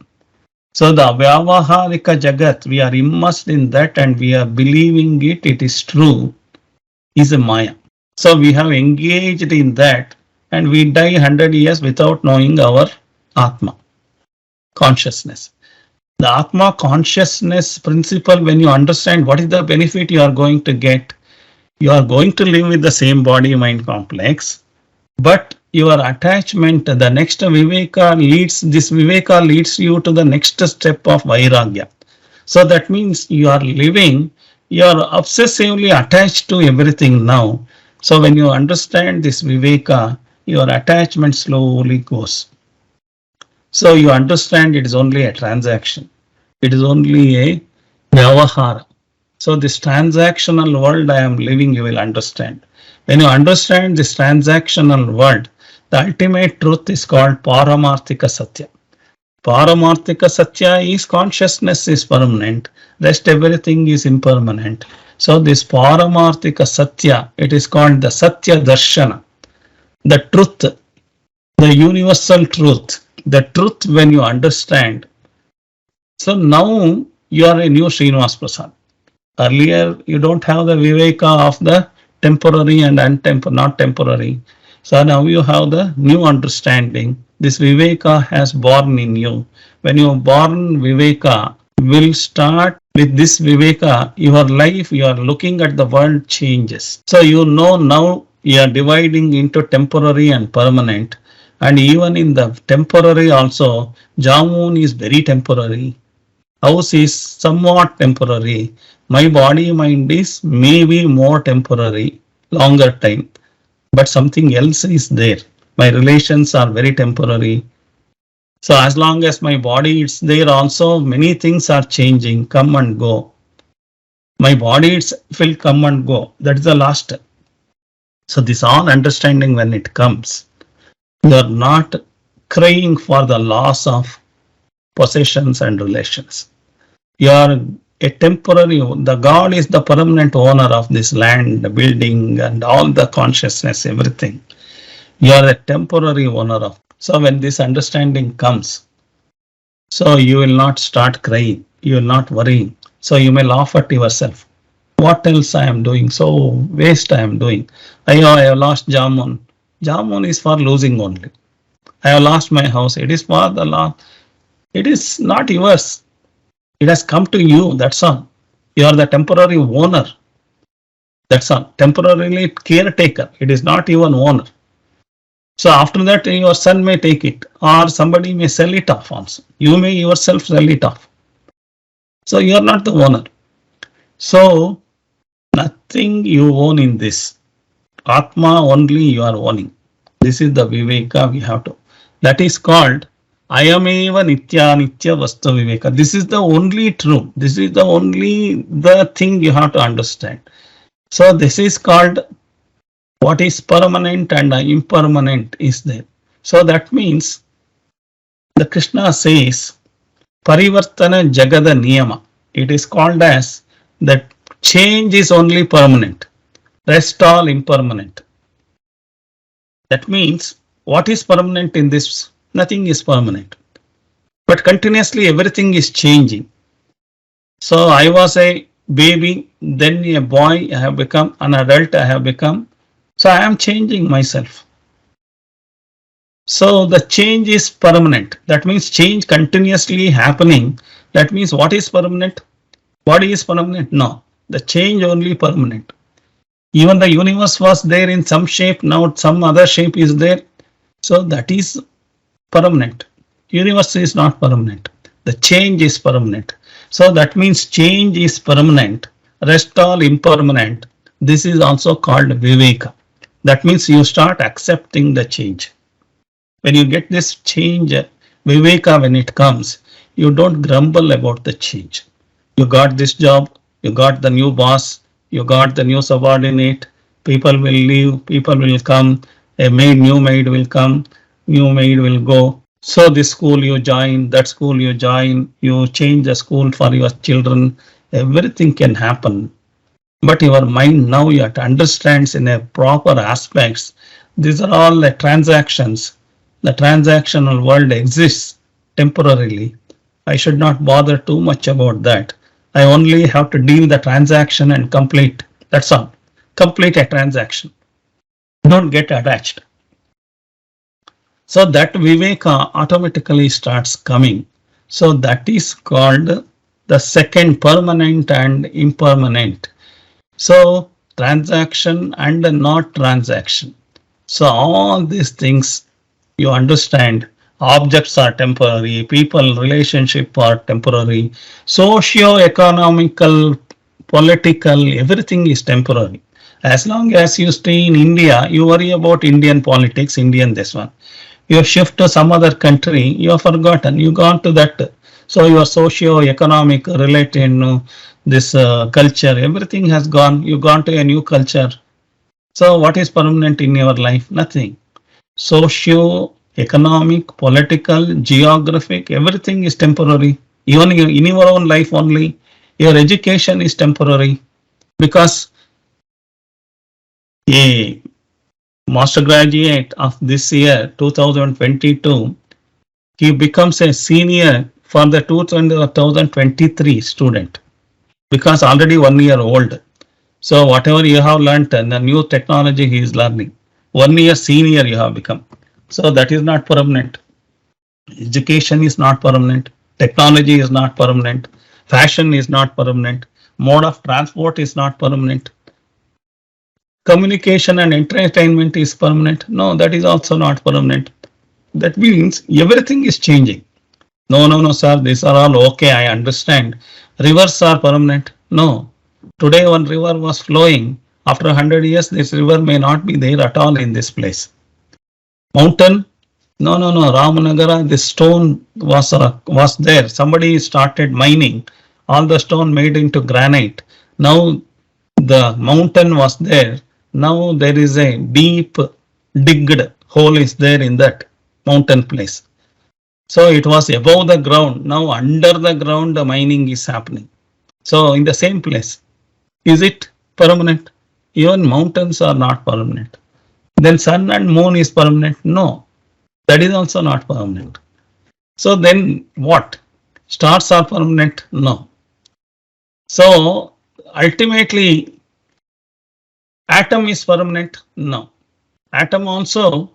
So the Vyavaharika Jagat, we are immersed in that and we are believing it is true, is a Maya. So we have engaged in that and we die 100 years without knowing our Atma, consciousness. The Atma consciousness principle, when you understand what is the benefit you are going to get, you are going to live with the same body-mind complex, but your attachment, the next Viveka leads you to the next step of Vairagya. So that means you are living, you are obsessively attached to everything now. So when you understand this Viveka, your attachment slowly goes. So you understand it is only a transaction. It is only a Vyavahara. So this transactional world I am living, you will understand. When you understand this transactional world, the ultimate truth is called Paramarthika Satya. Paramarthika Satya is consciousness is permanent, rest everything is impermanent. So this Paramarthika Satya, it is called the Satya Darshana, the truth, the universal truth, the truth when you understand. So now you are a new Srinivasa Prasad. Earlier you don't have the Viveka of the temporary and not temporary. So now you have the new understanding. This Viveka has born in you. When you are born, Viveka will start with this Viveka. Your life, you are looking at the world changes. So you know now you are dividing into temporary and permanent. And even in the temporary also, Jamun is very temporary. House is somewhat temporary. My body, mind is maybe more temporary, longer time. But something else is there. My relations are very temporary. So as long as my body is there also, many things are changing, come and go. My body will come and go. That is the last step. So this all understanding when it comes, you are not crying for the loss of possessions and relations. You are a temporary, the God is the permanent owner of this land, the building and all the consciousness, everything. You are a temporary owner of. So when this understanding comes, so you will not start crying, you will not worry. So you may laugh at yourself. What else I am doing? So waste I am doing. I have lost Jamun. Jamun is for losing only. I have lost my house. It is for the loss. It is not yours. It has come to you, that's all. You are the temporary owner. That's all. Temporarily caretaker. It is not even owner. So after that, your son may take it or somebody may sell it off also. You may yourself sell it off. So you are not the owner. So nothing you own in this. Atma only you are owning. This is the Viveka we have to. That is called Ayameva Nitya Nitya Vastu Viveka. This is the only true. This is the thing you have to understand. So this is called what is permanent and impermanent is there. So that means the Krishna says Parivartana Jagada Niyama. It is called as that change is only permanent. Rest all impermanent. That means what is permanent in this? Nothing is permanent. But continuously everything is changing. So I was a baby, then a boy I have become, an adult I have become. So I am changing myself. So the change is permanent. That means change continuously happening. That means what is permanent? Body is permanent? No. The change only permanent. Even the universe was there in some shape, now some other shape is there. So that is permanent. Universe is not permanent. The change is permanent. So that means change is permanent. Rest all impermanent. This is also called Viveka. That means you start accepting the change. When you get this change, Viveka, when it comes, you don't grumble about the change. You got this job, you got the new boss, you got the new subordinate, people will leave, people will come, new maid will come, new maid will go. So this school you join, that school you join, you change the school for your children, everything can happen. But your mind now you have to understand in a proper aspects. These are all the transactions. The transactional world exists temporarily. I should not bother too much about that. I only have to deal the transaction and complete. That's all. Complete a transaction. Don't get attached. So that Viveka automatically starts coming. So that is called the second, permanent and impermanent. So transaction and not transaction. So all these things you understand. Objects are temporary, people, relationship are temporary, socio-economical, political, everything is temporary. As long as you stay in India, you worry about Indian politics, Indian this one. You shift to some other country, you have forgotten, you gone to that. So your socio-economic related this culture, everything has gone, you gone to a new culture. So what is permanent in your life? Nothing. Socio-economic, political, geographic, everything is temporary. Even in your own life only, your education is temporary, because a master graduate of this year 2022, he becomes a senior for the 2023 student, because already 1 year old. So whatever you have learnt and the new technology he is learning, 1 year senior you have become. So that is not permanent. Education is not permanent. Technology is not permanent. Fashion is not permanent. Mode of transport is not permanent. Communication and entertainment is permanent. No, that is also not permanent. That means everything is changing. No, sir, these are all okay, I understand. Rivers are permanent. No. Today one river was flowing. After 100 years, this river may not be there at all in this place. Mountain? No. Ramanagara, this stone was there. Somebody started mining. All the stone made into granite. Now the mountain was there. Now there is a deep digged hole is there in that mountain place. So it was above the ground. Now under the ground the mining is happening. So in the same place. Is it permanent? Even mountains are not permanent. Then sun and moon is permanent? No. That is also not permanent. So then what? Stars are permanent? No. So ultimately, atom is permanent? No. Atom also,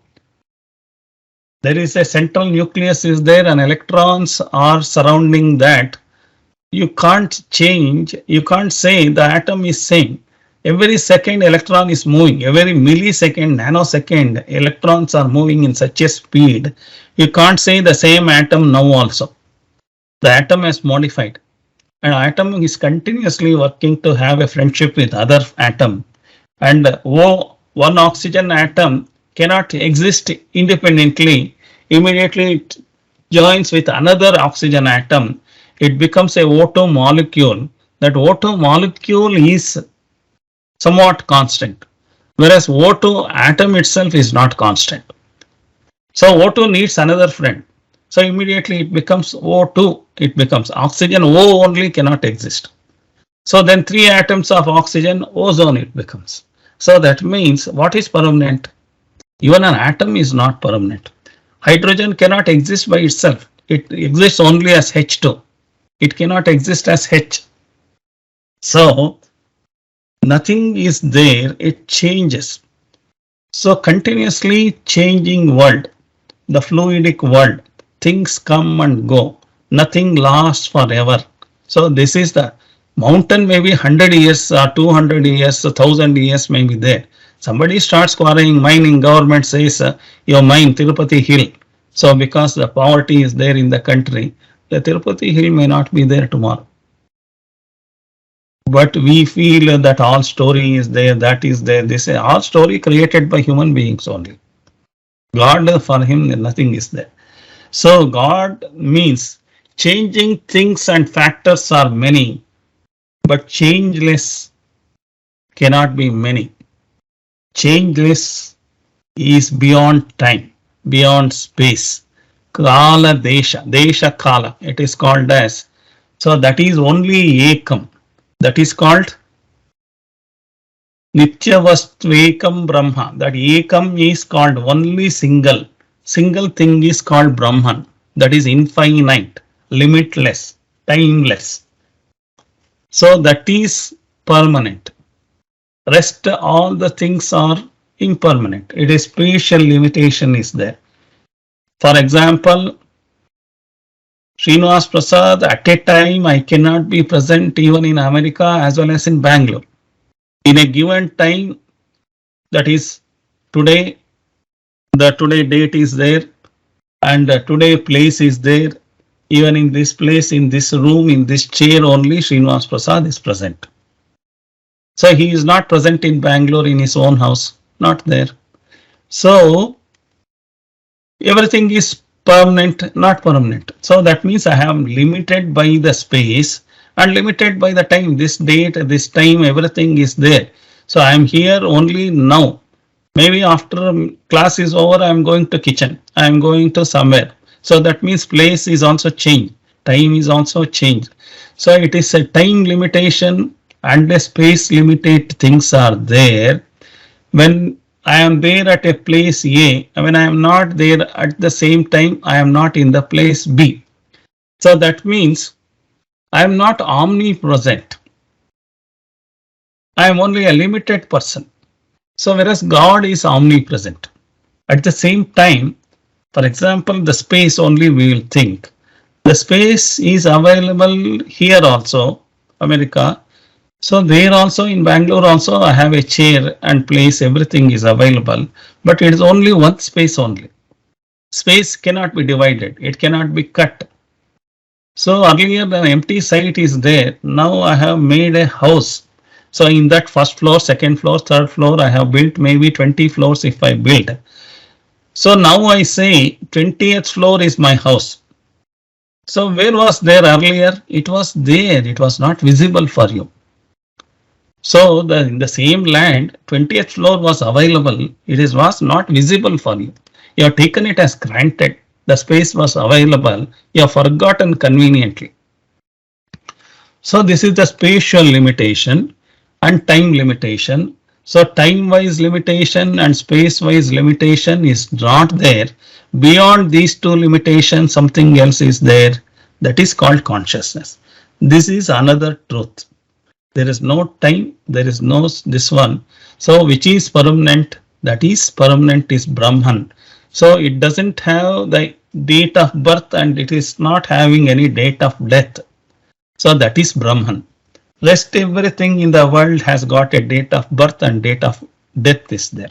there is a central nucleus is there and electrons are surrounding that. You can't change, you can't say the atom is same. Every second electron is moving, every millisecond, nanosecond, electrons are moving in such a speed. You can't say the same atom now also. The atom is modified. An atom is continuously working to have a friendship with other atom. And one oxygen atom cannot exist independently. Immediately it joins with another oxygen atom. It becomes a O2 molecule. That O2 molecule is somewhat constant, whereas O2 atom itself is not constant. So O2 needs another friend. So immediately it becomes O2. It becomes oxygen. O only cannot exist. So then 3 atoms of oxygen, ozone it becomes. So that means what is permanent? Even an atom is not permanent. Hydrogen cannot exist by itself. It exists only as H2. It cannot exist as H. So nothing is there, it changes. So continuously changing world, the fluidic world, things come and go, nothing lasts forever. So this is the mountain, maybe 100 years or 200 years, 1000 years may be there. Somebody starts quarrying, mining, government says, you mine Tirupati Hill. So because the poverty is there in the country, the Tirupati Hill may not be there tomorrow. But we feel that all story is there, that is there. This is all story created by human beings only. God, for him, nothing is there. So God means changing things and factors are many, but changeless cannot be many. Changeless is beyond time, beyond space. Kala Desha, Desha Kala, it is called as. So that is only Ekam. That is called Nityavastvekam Brahma. That Ekam is called only single. Single thing is called Brahman. That is infinite, limitless, timeless. So that is permanent. Rest all the things are impermanent. It is spatial limitation is there. For example, Srinivas Prasad, at a time I cannot be present even in America as well as in Bangalore. In a given time, that is today, the today date is there and today place is there. Even in this place, in this room, in this chair only, Srinivas Prasad is present. So he is not present in Bangalore in his own house, not there. So everything is permanent, not permanent. So that means I am limited by the space and limited by the time. This date, this time, everything is there. So I am here only now. Maybe after class is over, I am going to kitchen. I am going to somewhere. So that means place is also changed. Time is also changed. So it is a time limitation and a space limited things are there. When I am there at a place A, when I am not there at the same time, I am not in the place B. So that means I am not omnipresent. I am only a limited person. So whereas God is omnipresent. At the same time, for example, the space only we will think. The space is available here also, America. So there also in Bangalore also I have a chair and place, everything is available, but it is only one space only. Space cannot be divided, it cannot be cut. So earlier the empty site is there, now I have made a house. So in that first floor, second floor, third floor, I have built maybe 20 floors if I build. So now I say 20th floor is my house. So where was there earlier? It was there, it was not visible for you. So in the same land, 20th floor was available, it was not visible for you. You have taken it as granted, the space was available, you have forgotten conveniently. So this is the spatial limitation and time limitation. So time-wise limitation and space-wise limitation is not there. Beyond these two limitations, something else is there. That is called consciousness. This is another truth. There is no time, there is no this one. So which is permanent? That is permanent is Brahman. So it doesn't have the date of birth and it is not having any date of death. So that is Brahman. Rest everything in the world has got a date of birth and date of death is there.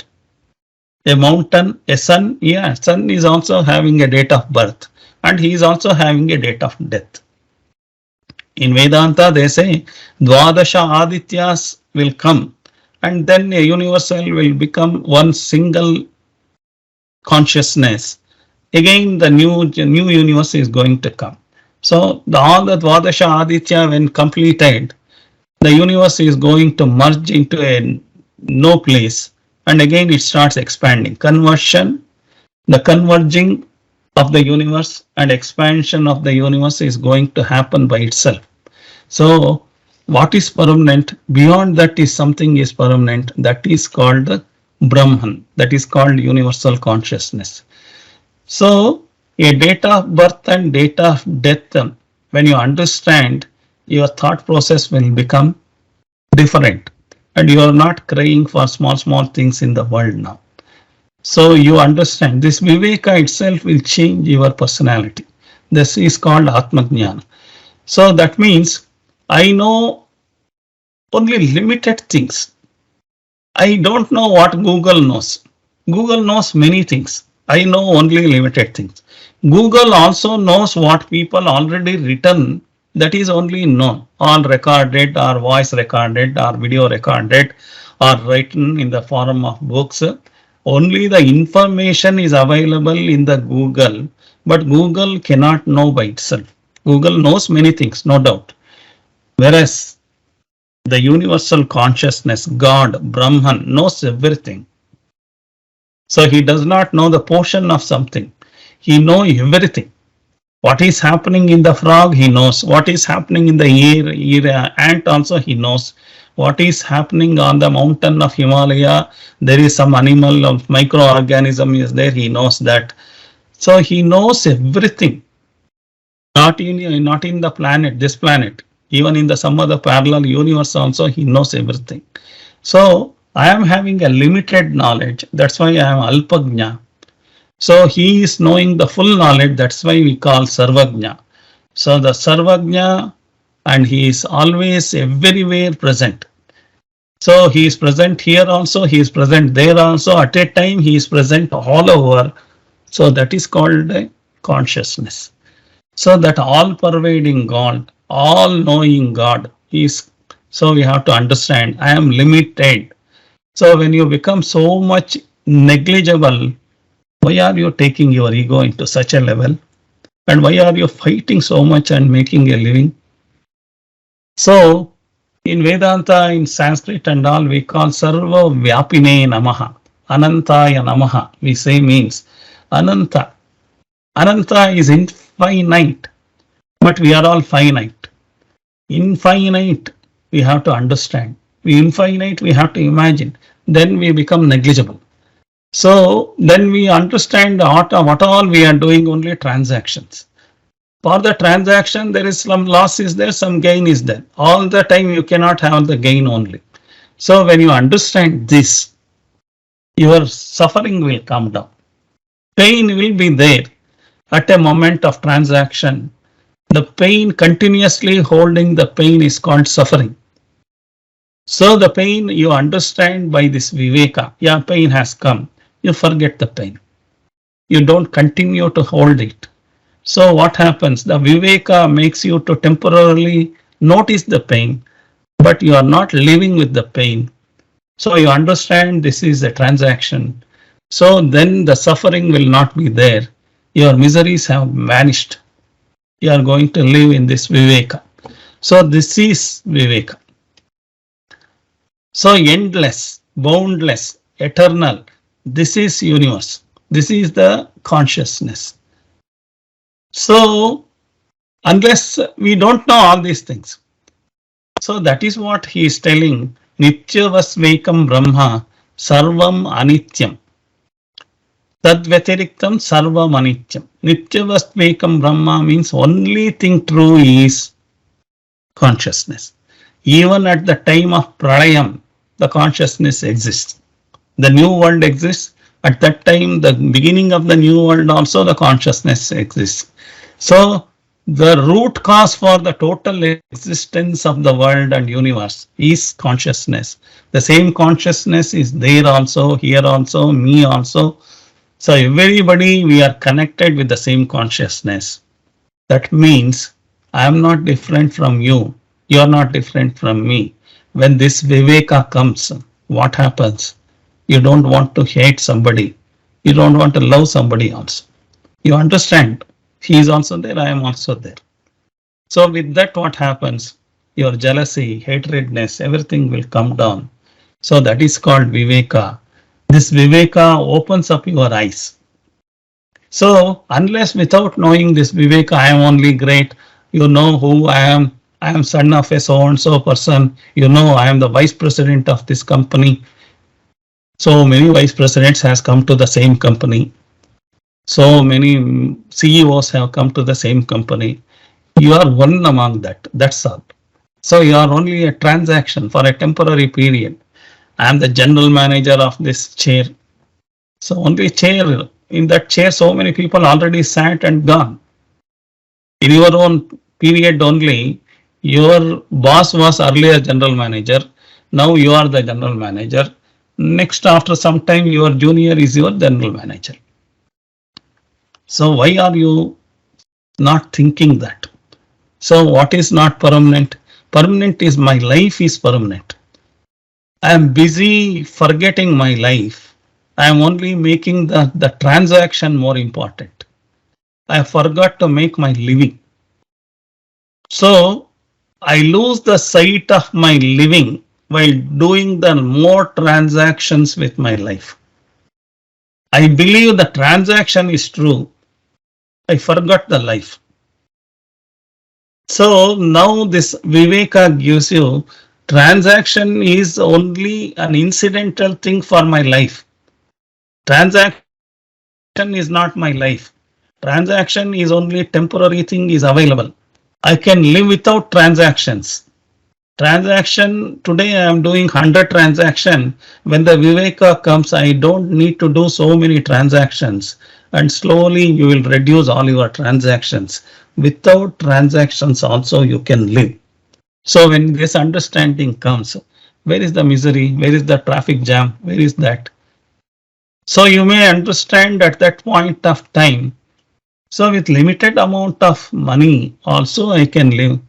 A mountain, a sun, yeah, sun is also having a date of birth and he is also having a date of death. In Vedanta, they say Dwadasha Adityas will come and then a universal will become one single consciousness. Again, the new universe is going to come. So all the Dwadasha Aditya when completed, the universe is going to merge into a no place and again it starts expanding. Conversion, the converging of the universe and expansion of the universe is going to happen by itself. So what is permanent? Beyond that is something is permanent. That is called the Brahman. That is called universal consciousness. So a date of birth and date of death, when you understand, your thought process will become different, and you are not crying for small things in the world now. So you understand this Viveka itself will change your personality. This is called Atmajnana. So that means I know only limited things. I don't know what Google knows. Google knows many things. I know only limited things. Google also knows what people already written, that is only known, or recorded, or voice recorded, or video recorded, or written in the form of books. Only the information is available in the Google, but Google cannot know by itself. Google knows many things, no doubt. Whereas the universal consciousness, God, Brahman, knows everything. So he does not know the portion of something. He knows everything. What is happening in the frog, he knows. What is happening in the ear ant also he knows. What is happening on the mountain of Himalaya, there is some animal of microorganism is there, he knows that. So he knows everything. Not in the planet, this planet. Even in the some other parallel universe also he knows everything. So I am having a limited knowledge. That's why I am Alpagnya. So he is knowing the full knowledge. That's why we call Sarvagnya. So the Sarvagnya, and he is always everywhere present. So he is present here also, he is present there also. At a time he is present all over. So that is called consciousness. So that all pervading God, all knowing God is. So we have to understand, I am limited. So when you become so much negligible, why are you taking your ego into such a level? And why are you fighting so much and making a living? So in Vedanta, in Sanskrit and all, we call Sarva Vyapine Namaha, Anantaya Namaha. We say means Ananta. Ananta is infinite, but we are all finite. Infinite, we have to understand. Infinite, we have to imagine. Then we become negligible. So then we understand what all we are doing, only transactions. For the transaction, there is some loss is there, some gain is there. All the time you cannot have the gain only. So when you understand this, your suffering will come down. Pain will be there at a moment of transaction. The pain, continuously holding the pain, is called suffering. So the pain you understand by this Viveka. Yeah, pain has come. You forget the pain. You don't continue to hold it. So what happens? The Viveka makes you to temporarily notice the pain, but you are not living with the pain. So you understand this is a transaction. So then the suffering will not be there. Your miseries have vanished. You are going to live in this Viveka. So this is Viveka. So endless, boundless, eternal. This is universe. This is the consciousness. So unless we don't know all these things. So that is what he is telling. Nityavasvekam Brahma Sarvam Anityam. Tadvyatiriktam Sarvam Anityam. Nityavasvekam Brahma means only thing true is consciousness. Even at the time of Pralayam, the consciousness exists. The new world exists. At that time, the beginning of the new world also, the consciousness exists. So the root cause for the total existence of the world and universe is consciousness. The same consciousness is there also, here also, me also. So everybody, we are connected with the same consciousness. That means I am not different from you. You are not different from me. When this Viveka comes, what happens? You don't want to hate somebody. You don't want to love somebody else. You understand? He is also there, I am also there. So with that, what happens? Your jealousy, hatredness, everything will come down. So that is called Viveka. This Viveka opens up your eyes. So unless without knowing this Viveka, I am only great, you know who I am son of a so-and-so person, you know I am the vice president of this company. So many vice presidents has come to the same company. So many CEOs have come to the same company. You are one among that. That's all. So you are only a transaction for a temporary period. I am the general manager of this chair. So only chair, in that chair so many people already sat and gone. In your own period only, your boss was earlier general manager. Now you are the general manager. Next, after some time, your junior is your general manager. So why are you not thinking that? So what is not permanent? Permanent is my life is permanent. I am busy forgetting my life. I am only making the transaction more important. I forgot to make my living. So I lose the sight of my living while doing the more transactions with my life. I believe the transaction is true. I forgot the life. So now this Viveka gives you transaction is only an incidental thing for my life. Transaction is not my life. Transaction is only temporary thing is available. I can live without transactions. Transaction, today I am doing 100 transaction. When the Viveka comes, I don't need to do so many transactions. And slowly you will reduce all your transactions. Without transactions also you can live. So when this understanding comes, where is the misery? Where is the traffic jam? Where is that? So you may understand at that point of time. So with limited amount of money also I can live.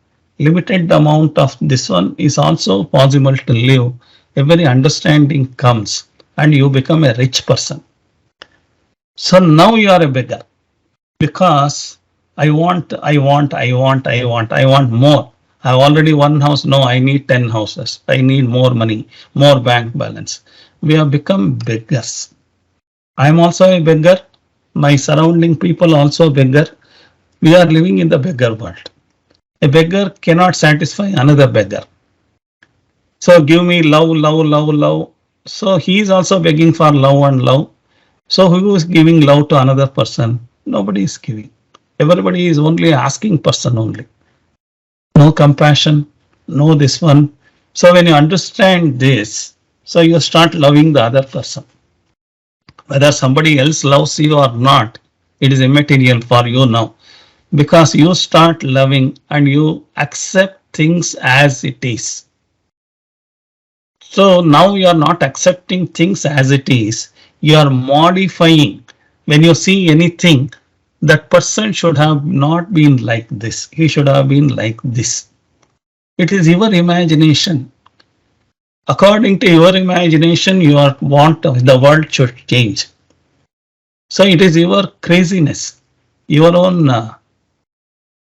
Limited amount of this one is also possible to live. Every understanding comes and you become a rich person. So now you are a beggar because I want more. I have already one house. No, I need 10 houses. I need more money, more bank balance. We have become beggars. I am also a beggar. My surrounding people also beggar. We are living in the beggar world. A beggar cannot satisfy another beggar. So give me love, love, love, love. So he is also begging for love and love. So who is giving love to another person? Nobody is giving. Everybody is only asking person only. No compassion, no this one. So when you understand this, so you start loving the other person. Whether somebody else loves you or not, it is immaterial for you now. Because you start loving and you accept things as it is. So now you are not accepting things as it is. You are modifying. When you see anything, that person should have not been like this. He should have been like this. It is your imagination. According to your imagination, you are want the world should change. So it is your craziness. Your own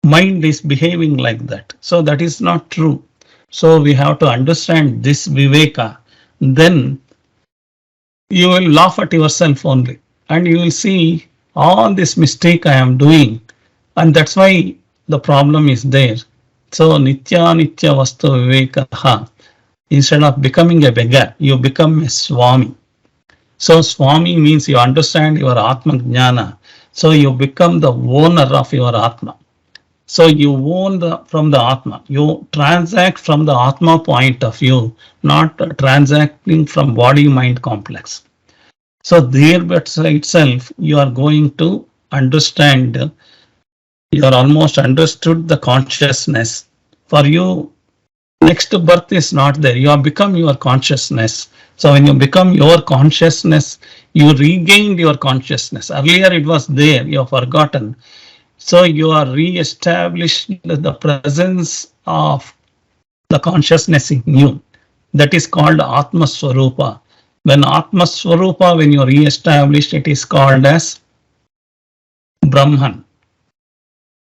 mind is behaving like that. So that is not true. So we have to understand this Viveka. Then you will laugh at yourself only and you will see all this mistake I am doing. And that's why the problem is there. So Nitya Nitya Vastu Vivekaha. Instead of becoming a beggar, you become a Swami. So Swami means you understand your Atma Jnana. So you become the owner of your Atma. So you own from the Atma. You transact from the Atma point of view, not transacting from body-mind complex. So there itself, you are going to understand, you are almost understood the consciousness. For you, next birth is not there. You have become your consciousness. So when you become your consciousness, you regained your consciousness. Earlier it was there, you have forgotten. So you are re-established the presence of the consciousness in you. That is called Atma Swarupa. When Atma Swarupa, when you are re-established, it is called as Brahman.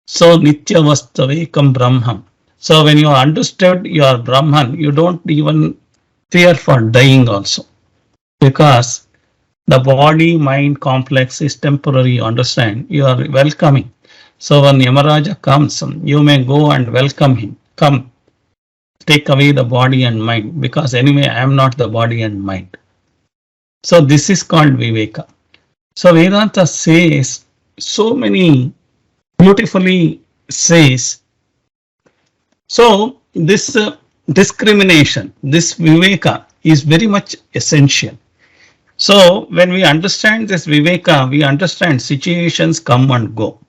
So Nitya Vastavekam Brahman. So when you understood you are Brahman, you don't even fear for dying also. Because the body-mind complex is temporary, you understand. You are welcoming. So when Yamaraja comes, you may go and welcome him. Come, take away the body and mind, because anyway I am not the body and mind. So this is called Viveka. So Vedanta says, so many beautifully says. So this discrimination, this Viveka is very much essential. So when we understand this Viveka, we understand situations come and go.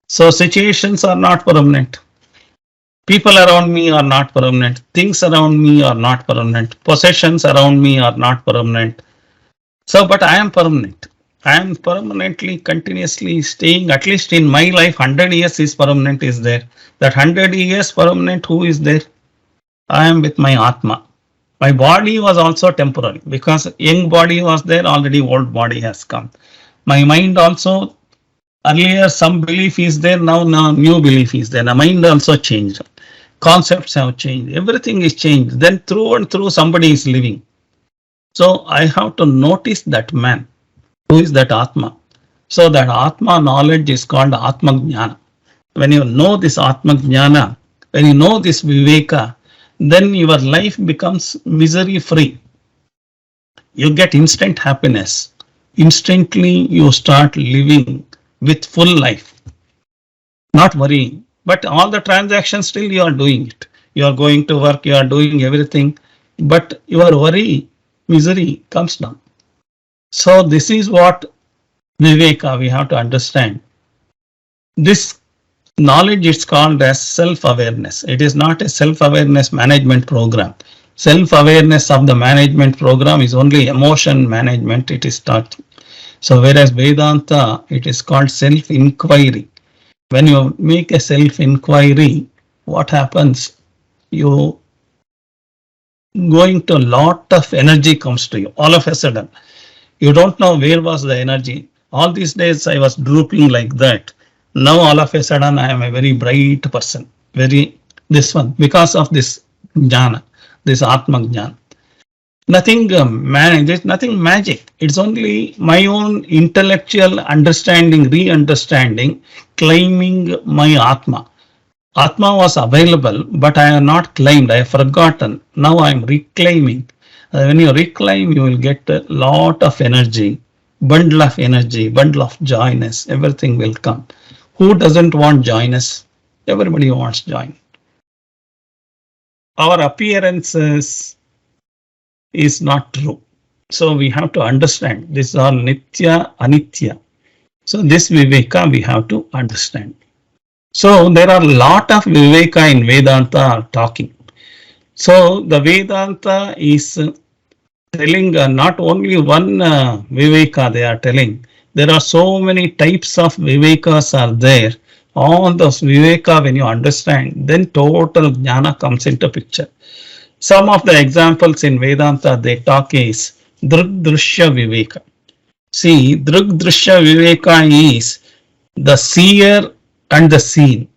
So situations are not permanent. People around me are not permanent. Things around me are not permanent. Possessions around me are not permanent. So, but I am permanent. I am permanently, continuously staying, at least in my life, 100 years is permanent is there. That 100 years permanent, who is there? I am with my Atma. My body was also temporary because young body was there, already old body has come. My mind also, earlier some belief is there, now new belief is there. The mind also changed. Concepts have changed. Everything is changed. Then through and through somebody is living. So I have to notice that man. Who is that Atma? So that Atma knowledge is called Atma Jnana. When you know this Atma Jnana, when you know this Viveka, then your life becomes misery free. You get instant happiness. Instantly you start living with full life. Not worrying. But all the transactions still you are doing it. You are going to work, you are doing everything. But your worry, misery comes down. So this is what Viveka we have to understand. This knowledge is called as self-awareness. It is not a self-awareness management program. Self-awareness of the management program is only emotion management it is taught. So whereas Vedanta, it is called self-inquiry. When you make a self-inquiry, what happens? You going to a lot of energy comes to you all of a sudden. You don't know where was the energy. All these days I was drooping like that. Now all of a sudden I am a very bright person. This one because of this jnana, this Atma Jnana. Nothing there's nothing magic. It's only my own intellectual understanding, re-understanding, claiming my Atma. Atma was available, but I have not claimed. I have forgotten. Now I am reclaiming. When you reclaim, you will get a lot of energy, bundle of energy, bundle of joyness. Everything will come. Who doesn't want joyness? Everybody wants joy. Our appearances is not true. So we have to understand this is all nitya, anitya. So this Viveka we have to understand. So there are a lot of Viveka in Vedanta talking. So the Vedanta is telling not only one Viveka they are telling. There are so many types of Vivekas are there. All those Viveka when you understand, then total Jnana comes into picture. Some of the examples in Vedanta they talk is Drug-Drishya Viveka. See, Drug-Drishya Viveka is the seer and the seen.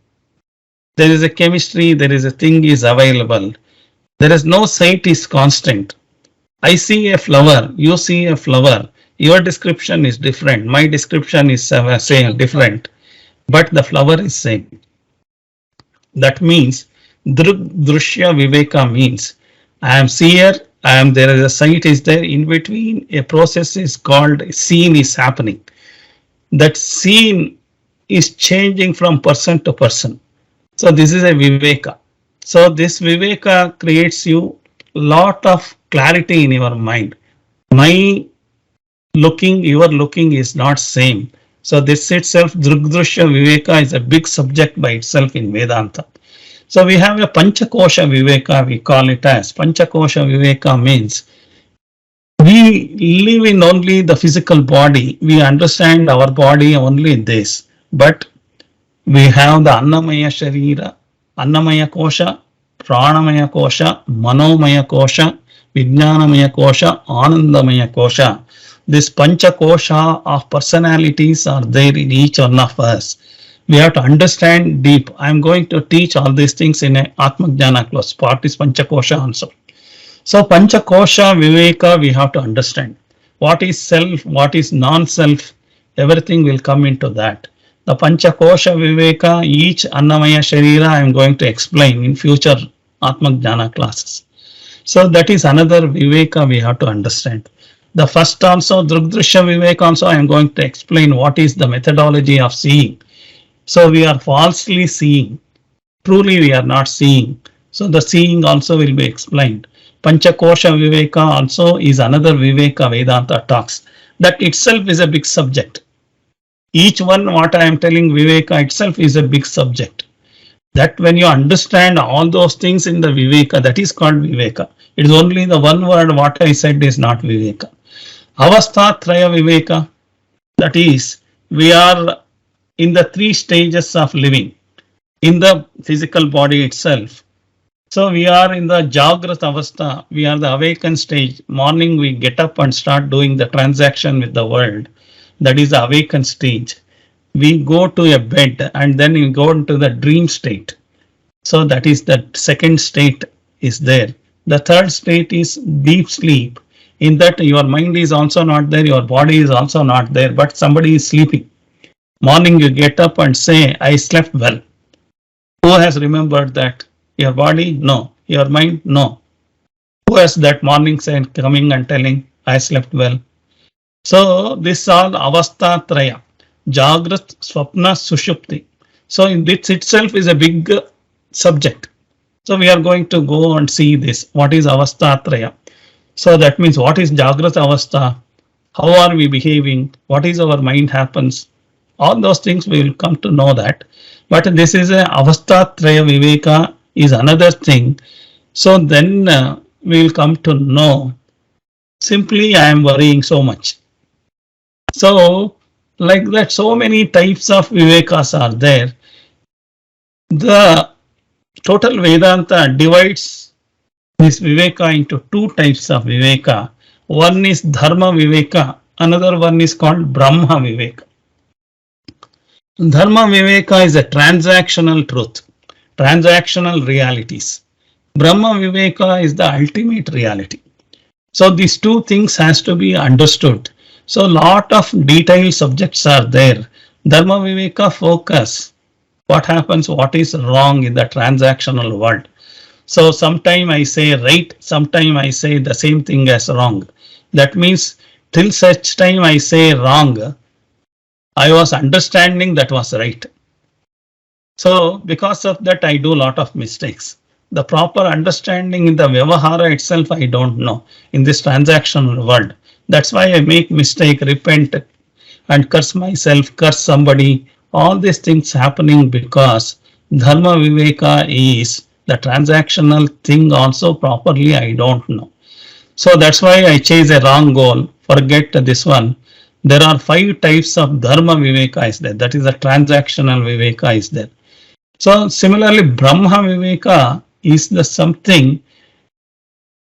There is a chemistry, there is a thing is available. There is no sight is constant. I see a flower, you see a flower. Your description is different. My description is same, different. But the flower is same. That means Drishya Viveka means I am seer, there is a sight is there, in between a process is called seen is happening. That seen is changing from person to person. So this is a Viveka. So this Viveka creates you lot of clarity in your mind. My looking, your looking is not same. So this itself, Drugdrishya Viveka is a big subject by itself in Vedanta. So we have a Panchakosha Viveka, we call it as. Panchakosha Viveka means we live in only the physical body. We understand our body only this. But we have the Annamaya Sharira, Annamaya Kosha, Pranamaya Kosha, Manomaya Kosha, Vijnanamaya Kosha, Anandamaya Kosha. This Pancha Kosha of personalities are there in each one of us. We have to understand deep. I am going to teach all these things in a Atma Jnana class. Part is Pancha Kosha also. So Pancha Kosha Viveka we have to understand. What is self, what is non-self, everything will come into that. The Pancha Kosha Viveka, each Annamaya Sharira I am going to explain in future Atma Jnana classes. So that is another Viveka we have to understand. The first also, Drugdrishya Viveka also I am going to explain what is the methodology of seeing. So we are falsely seeing. truly we are not seeing. So the seeing also will be explained. Panchakosha Viveka also is another Viveka Vedanta talks. That itself is a big subject. Each one, what I am telling, Viveka itself is a big subject. That when you understand all those things in the Viveka, that is called Viveka. It is only the one word what I said is not Viveka. Avasthatraya Viveka, that is, we are in the three stages of living in the physical body itself. So we are in the Jagrat Avastha, we are the awakened stage. Morning we get up and start doing the transaction with the world. That is the awakened stage. We go to a bed and then we go into the dream state. So that is the second state is there. The third state is deep sleep. In that your mind is also not there, your body is also not there, but somebody is sleeping. Morning you get up and say, I slept well. Who has remembered that? Your body? No. Your mind? No. Who has that morning said coming and telling, I slept well? So this all avastha traya. Jagrat, Swapna, Sushupti. So in this itself is a big subject. So we are going to go and see this. What is avastha traya? So that means what is Jagrat Avastha? How are we behaving? What is our mind happens? All those things we will come to know that. But this is a Avastha Traya Viveka is another thing. So then we will come to know. Simply I am worrying so much. So like that, so many types of Vivekas are there. The total Vedanta divides this Viveka into two types of Viveka. One is Dharma Viveka, another one is called Brahma Viveka. Dharma Viveka is a transactional truth, transactional realities. Brahma Viveka is the ultimate reality. So these two things has to be understood. So lot of detailed subjects are there. Dharma Viveka focus. What happens, what is wrong in the transactional world. So sometime I say right, sometime I say the same thing as wrong. That means till such time I say wrong, I was understanding that was right. So because of that I do a lot of mistakes. The proper understanding in the Vyavahara itself I don't know in this transactional world. That's why I make mistake, repent and curse myself, curse somebody. All these things happening because Dharma Viveka is the transactional thing also properly I don't know. So that's why I chase a wrong goal. Forget this one. There are 5 types of Dharma Viveka is there. That is a transactional Viveka is there. So similarly Brahma Viveka is the something,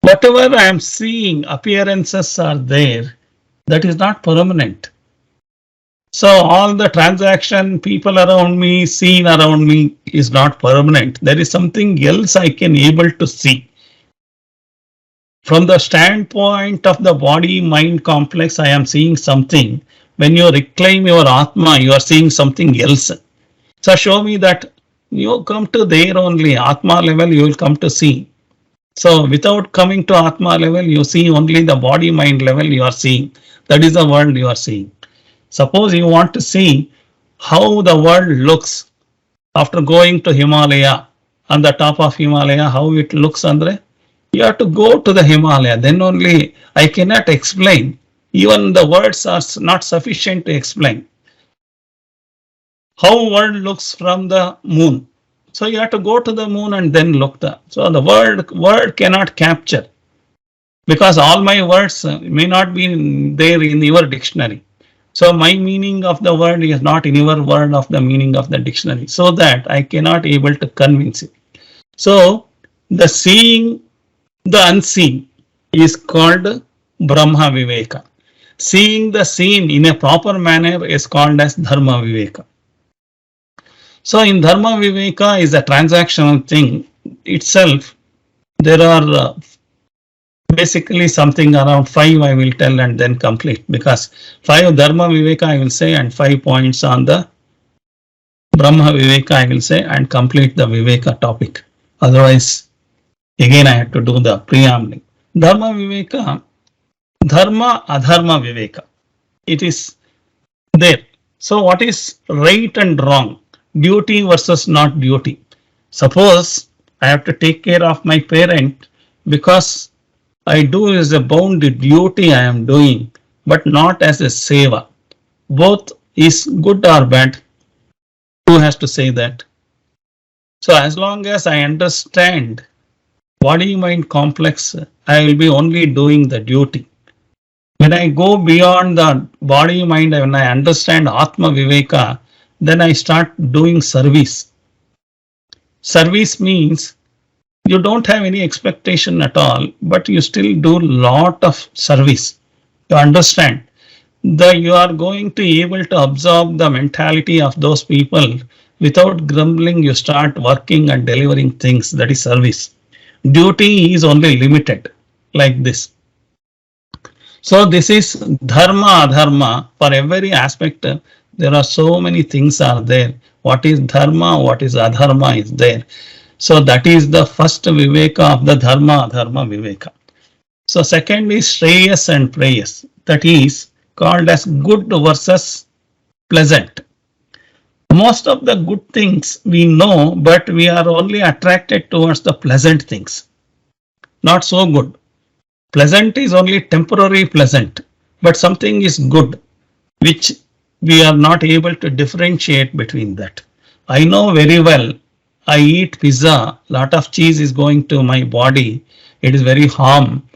whatever I am seeing, appearances are there, that is not permanent. So all the transaction, people around me, scene around me is not permanent. There is something else I can able to see. From the standpoint of the body-mind complex, I am seeing something. When you reclaim your Atma, you are seeing something else. So show me that you come to there only, Atma level you will come to see. So without coming to Atma level, you see only the body-mind level you are seeing. That is the world you are seeing. Suppose you want to see how the world looks after going to Himalaya, on the top of Himalaya, how it looks, Andre. You have to go to the Himalaya, then only I cannot explain. Even the words are not sufficient to explain. How world looks from the moon. So you have to go to the moon and then look the. So the word cannot capture. Because all my words may not be there in your dictionary. So my meaning of the word is not in your word of the meaning of the dictionary. So that I cannot able to convince you. So the seeing the unseen is called Brahma Viveka. Seeing the seen in a proper manner is called as Dharma Viveka. So in Dharma Viveka is a transactional thing itself. There are basically something around 5 I will tell and then complete, because 5 Dharma Viveka I will say and 5 points on the Brahma Viveka I will say and complete the Viveka topic. Otherwise, again I have to do the preamble. Dharma Viveka, Dharma, Adharma Viveka. It is there. So what is right and wrong? Duty versus not duty. Suppose I have to take care of my parent because I do is a bound duty I am doing, but not as a seva. Both is good or bad. Who has to say that? So as long as I understand body mind complex, I will be only doing the duty. When I go beyond the body mind, when I understand Atma Viveka, then I start doing service. Service means you don't have any expectation at all, but you still do lot of service. You understand that you are going to be able to absorb the mentality of those people without grumbling. You start working and delivering things. That is service. Duty is only limited like this. So this is dharma, adharma. For every aspect, there are so many things are there. What is dharma, what is adharma is there. So that is the first viveka of the dharma, adharma viveka. So second is shreyas and preyas. That is called as good versus pleasant. Most of the good things we know, but we are only attracted towards the pleasant things. Not so good. Pleasant is only temporary pleasant, but something is good, which we are not able to differentiate between that. I know very well, I eat pizza, lot of cheese is going to my body, it is very harm,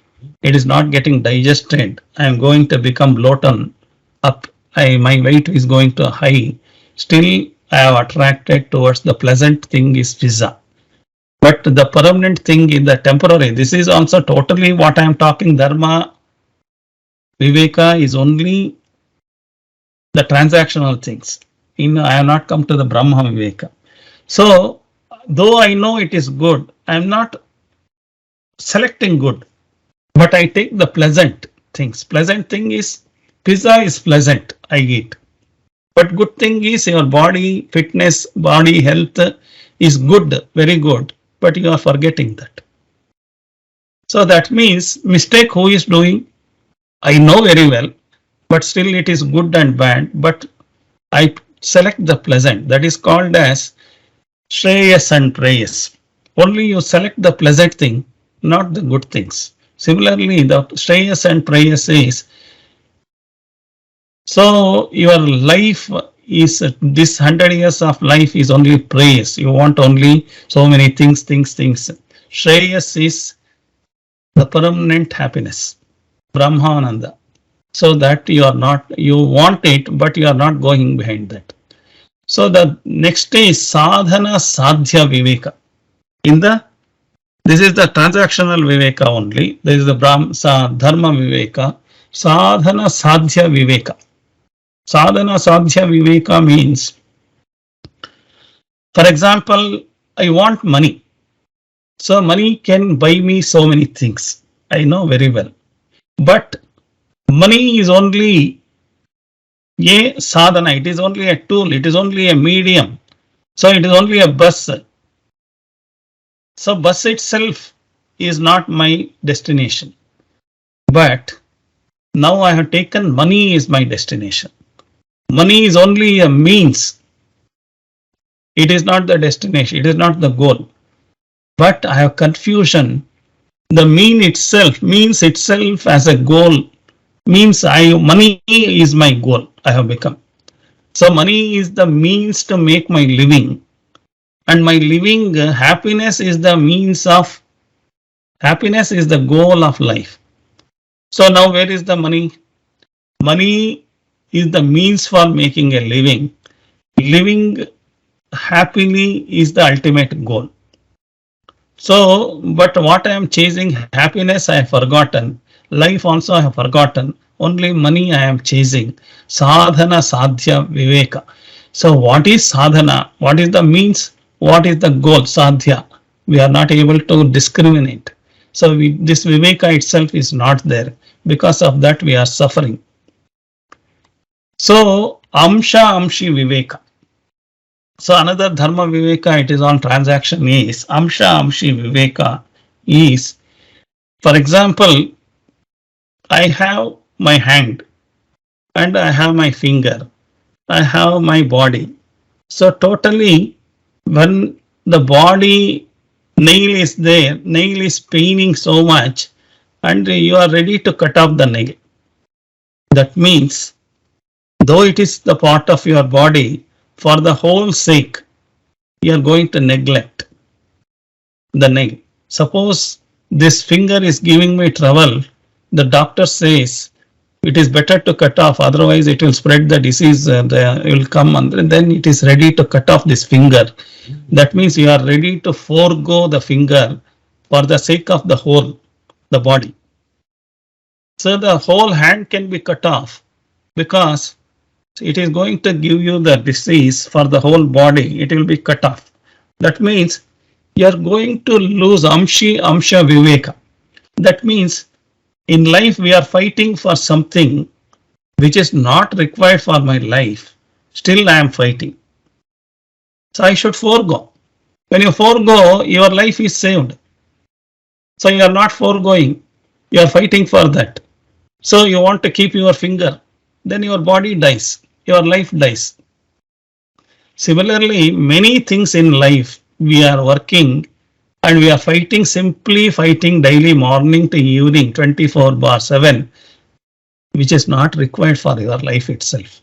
it is not getting digested, I am going to become bloated up, my weight is going to high, still I have attracted towards the pleasant thing is pizza. But the permanent thing is the temporary. This is also totally what I am talking. Dharma, Viveka is only the transactional things. I have not come to the Brahma Viveka. So, though I know it is good, I am not selecting good, but I take the pleasant things. Pleasant thing is pizza is pleasant, I eat. But good thing is your body fitness, body health is good, very good. But you are forgetting that. So that means mistake who is doing, I know very well, but still it is good and bad, but I select the pleasant. That is called as shreyas and preyas. Only you select the pleasant thing, not the good things. Similarly, the shreyas and preyas is, so your life is this 100 years of life is only praise. You want only so many things. Shreyas is the permanent happiness, Brahmananda. So that you are not, you want it, but you are not going behind that. So the next is Sadhana Sadhya Viveka. This is the transactional Viveka only. There is the Dharma Viveka, Sadhana Sadhya Viveka. Sadhana Sadhya Viveka means, for example, I want money. So money can buy me so many things. I know very well. But money is only a sadhana. It is only a tool. It is only a medium. So it is only a bus. So bus itself is not my destination. But now I have taken money is my destination. Money is only a means. It is not the destination. It is not the goal. But I have confusion. The means itself as a goal means money is my goal. I have become. So money is the means to make my living. And my living, happiness is the means of, happiness is the goal of life. So now where is the money? Money is the means for making a living. Living happily is the ultimate goal. So, but what I am chasing, happiness I have forgotten. Life also I have forgotten. Only money I am chasing. Sadhana Sadhya Viveka. So what is sadhana? What is the means? What is the goal? Sadhya. We are not able to discriminate. So this Viveka itself is not there. Because of that we are suffering. So Amsha Amshi Viveka. So another Dharma Viveka, it is on transaction, is Amsha Amshi Viveka is, for example, I have my hand and I have my finger, I have my body. So totally when the body nail is there, nail is paining so much, and you are ready to cut off the nail. That means, though it is the part of your body, for the whole sake, you are going to neglect the nail. Suppose this finger is giving me trouble, the doctor says it is better to cut off, otherwise it will spread the disease, it will come, and then it is ready to cut off this finger. That means you are ready to forego the finger for the sake of the whole, the body. So the whole hand can be cut off because it is going to give you the disease for the whole body. It will be cut off. That means you are going to lose amsha viveka. That means in life we are fighting for something which is not required for my life. Still I am fighting. So I should forego. When you forego, your life is saved. So you are not foregoing. You are fighting for that. So you want to keep your finger. Then your body dies. Your life dies. Similarly, many things in life we are working and we are fighting, simply fighting daily, morning to evening, 24/7, which is not required for your life itself.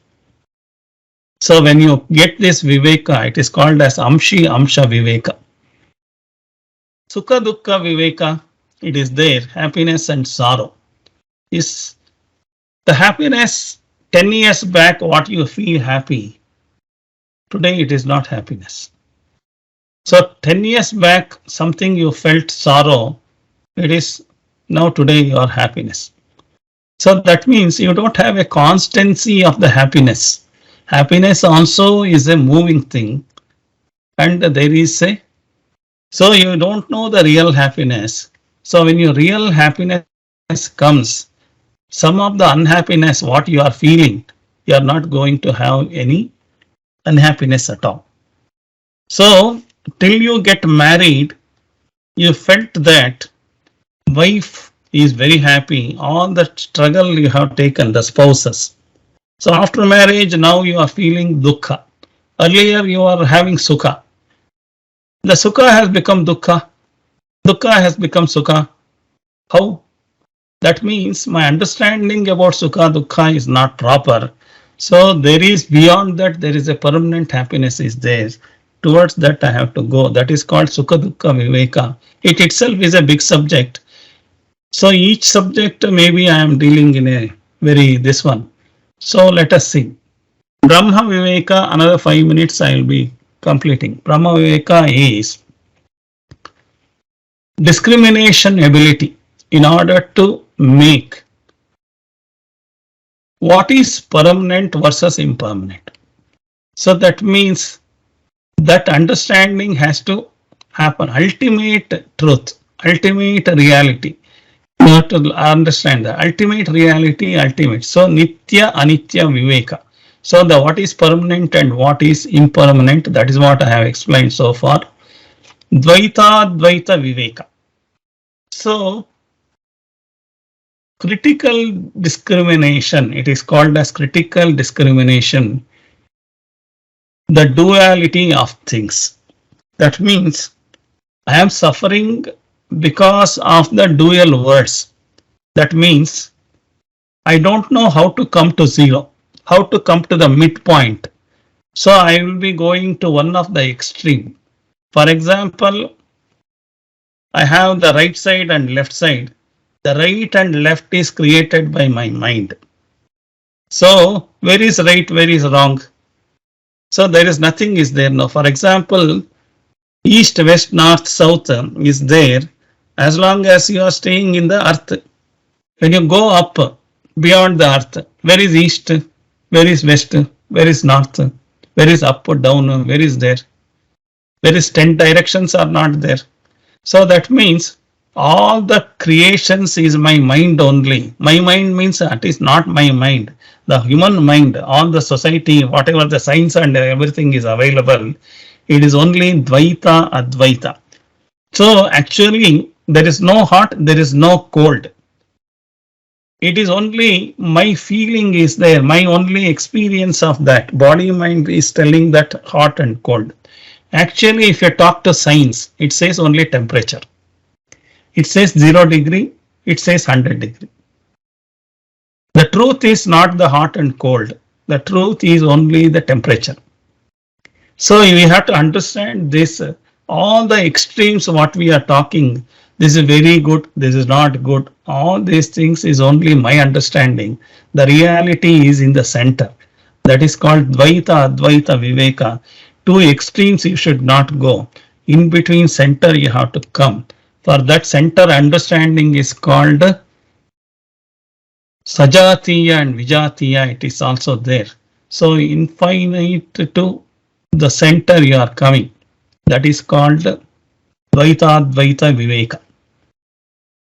So when you get this Viveka, it is called as Amshi Amsha Viveka. Sukha Dukkha Viveka, it is there, happiness and sorrow. Is the happiness 10 years back what you feel happy, today it is not happiness. So 10 years back something you felt sorrow, it is now today your happiness. So that means you don't have a constancy of the happiness. Happiness also is a moving thing, and there is a, so you don't know the real happiness. So when your real happiness comes, some of the unhappiness what you are feeling, you are not going to have any unhappiness at all. So till you get married, you felt that wife is very happy, all the struggle you have taken, the spouses. So after marriage, now you are feeling dukkha. Earlier you are having sukha. The sukha has become dukkha. Dukkha has become sukha. How? That means my understanding about sukha dukkha is not proper. So there is, beyond that, there is a permanent happiness is there. Towards that I have to go. That is called sukha dukkha viveka. It itself is a big subject. So each subject maybe I am dealing in a very this one. So let us see. Brahma Viveka, another 5 minutes I will be completing. Brahma Viveka is discrimination ability in order to make what is permanent versus impermanent. So that means that understanding has to happen. Ultimate truth, ultimate reality. You have to understand the ultimate reality, ultimate. So Nitya Anitya Viveka. So the what is permanent and what is impermanent, that is what I have explained so far. Dvaita Dvaita Viveka. So critical discrimination, it is called as critical discrimination, the duality of things. That means I am suffering because of the dual words. That means I don't know how to come to zero, how to come to the midpoint. So I will be going to one of the extreme. For example, I have the right side and left side. The right and left is created by my mind. So where is right, where is wrong? So there is nothing is there now. For example, east, west, north, south is there as long as you are staying in the earth. When you go up beyond the earth, where is east, where is west, where is north, where is up or down, where is there? There is 10 directions are not there. So that means all the creations is my mind only. My mind means that is not my mind. The human mind, all the society, whatever the science and everything is available, it is only Dvaita Advaita. So actually there is no hot, there is no cold. It is only my feeling is there, my only experience of that. Body mind is telling that hot and cold. Actually, if you talk to science, it says only temperature. It says 0 degree, it says 100 degree. The truth is not the hot and cold. The truth is only the temperature. So we have to understand this, all the extremes what we are talking, this is very good, this is not good, all these things is only my understanding. The reality is in the center. That is called Dvaita, Advaita, Viveka. Two extremes you should not go. In between center you have to come. For that center understanding is called Sajatiya and Vijatiya, it is also there. So infinite to the center you are coming. That is called Dvaita, Advaita, Viveka.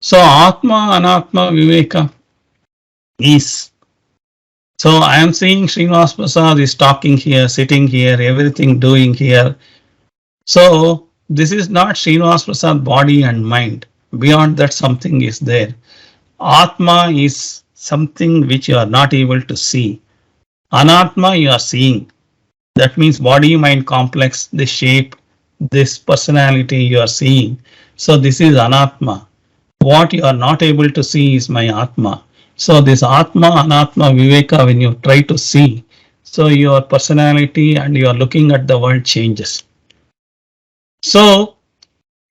So Atma, Anatma, Viveka is. So I am seeing Srinivasa Prasad is talking here, sitting here, everything doing here. So this is not Srinivasa Prasad body and mind. Beyond that something is there. Atma is something which you are not able to see. Anatma you are seeing. That means body mind complex, this shape, this personality you are seeing. So this is Anatma. What you are not able to see is my Atma. So this Atma, Anatma, Viveka, when you try to see, so your personality and you are looking at the world changes. So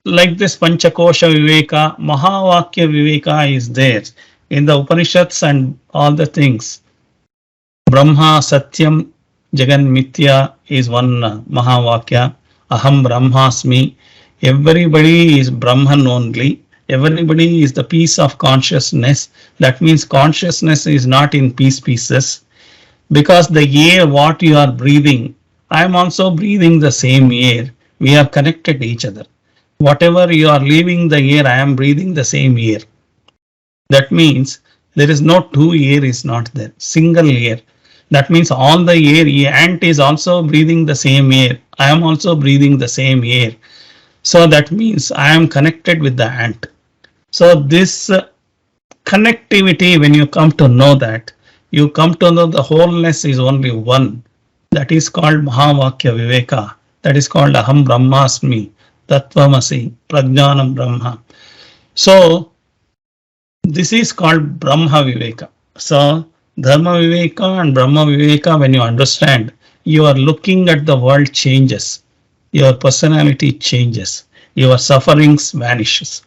like this Panchakosha Viveka, Mahavakya Viveka is there in the Upanishads and all the things. Brahma, Satyam, Jagan Mithya is one Mahavakya. Aham Brahmasmi. Everybody is Brahman only. Everybody is the piece of consciousness. That means consciousness is not in pieces. Because the air what you are breathing, I am also breathing the same air. We are connected to each other. Whatever you are leaving the air, I am breathing the same air. That means there is no two air is not there. Single air. That means all the air, ant is also breathing the same air. I am also breathing the same air. So that means I am connected with the ant. So this connectivity, when you come to know that, you come to know the wholeness is only one. That is called Mahavakya Viveka. That is called Aham Brahmasmi, Tattvamasi, Prajnanam Brahma. So this is called Brahma Viveka. So Dharma Viveka and Brahma Viveka, when you understand, you are looking at the world changes. Your personality changes. Your sufferings vanishes.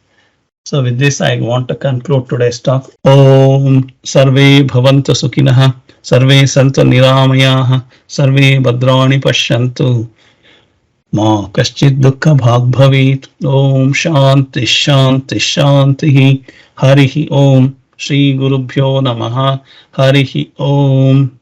So with this, I want to conclude today's talk. Om Sarve Bhavantu Sukhinah, Sarve Santu Niramayah, Sarve Bhadrani Pashyantu, Ma Kaschid Dukkha Bhag Bhavit. Om Shanti Shanti Shanti. Harihi Om. Shri Gurubhyo Namaha. Harihi Om.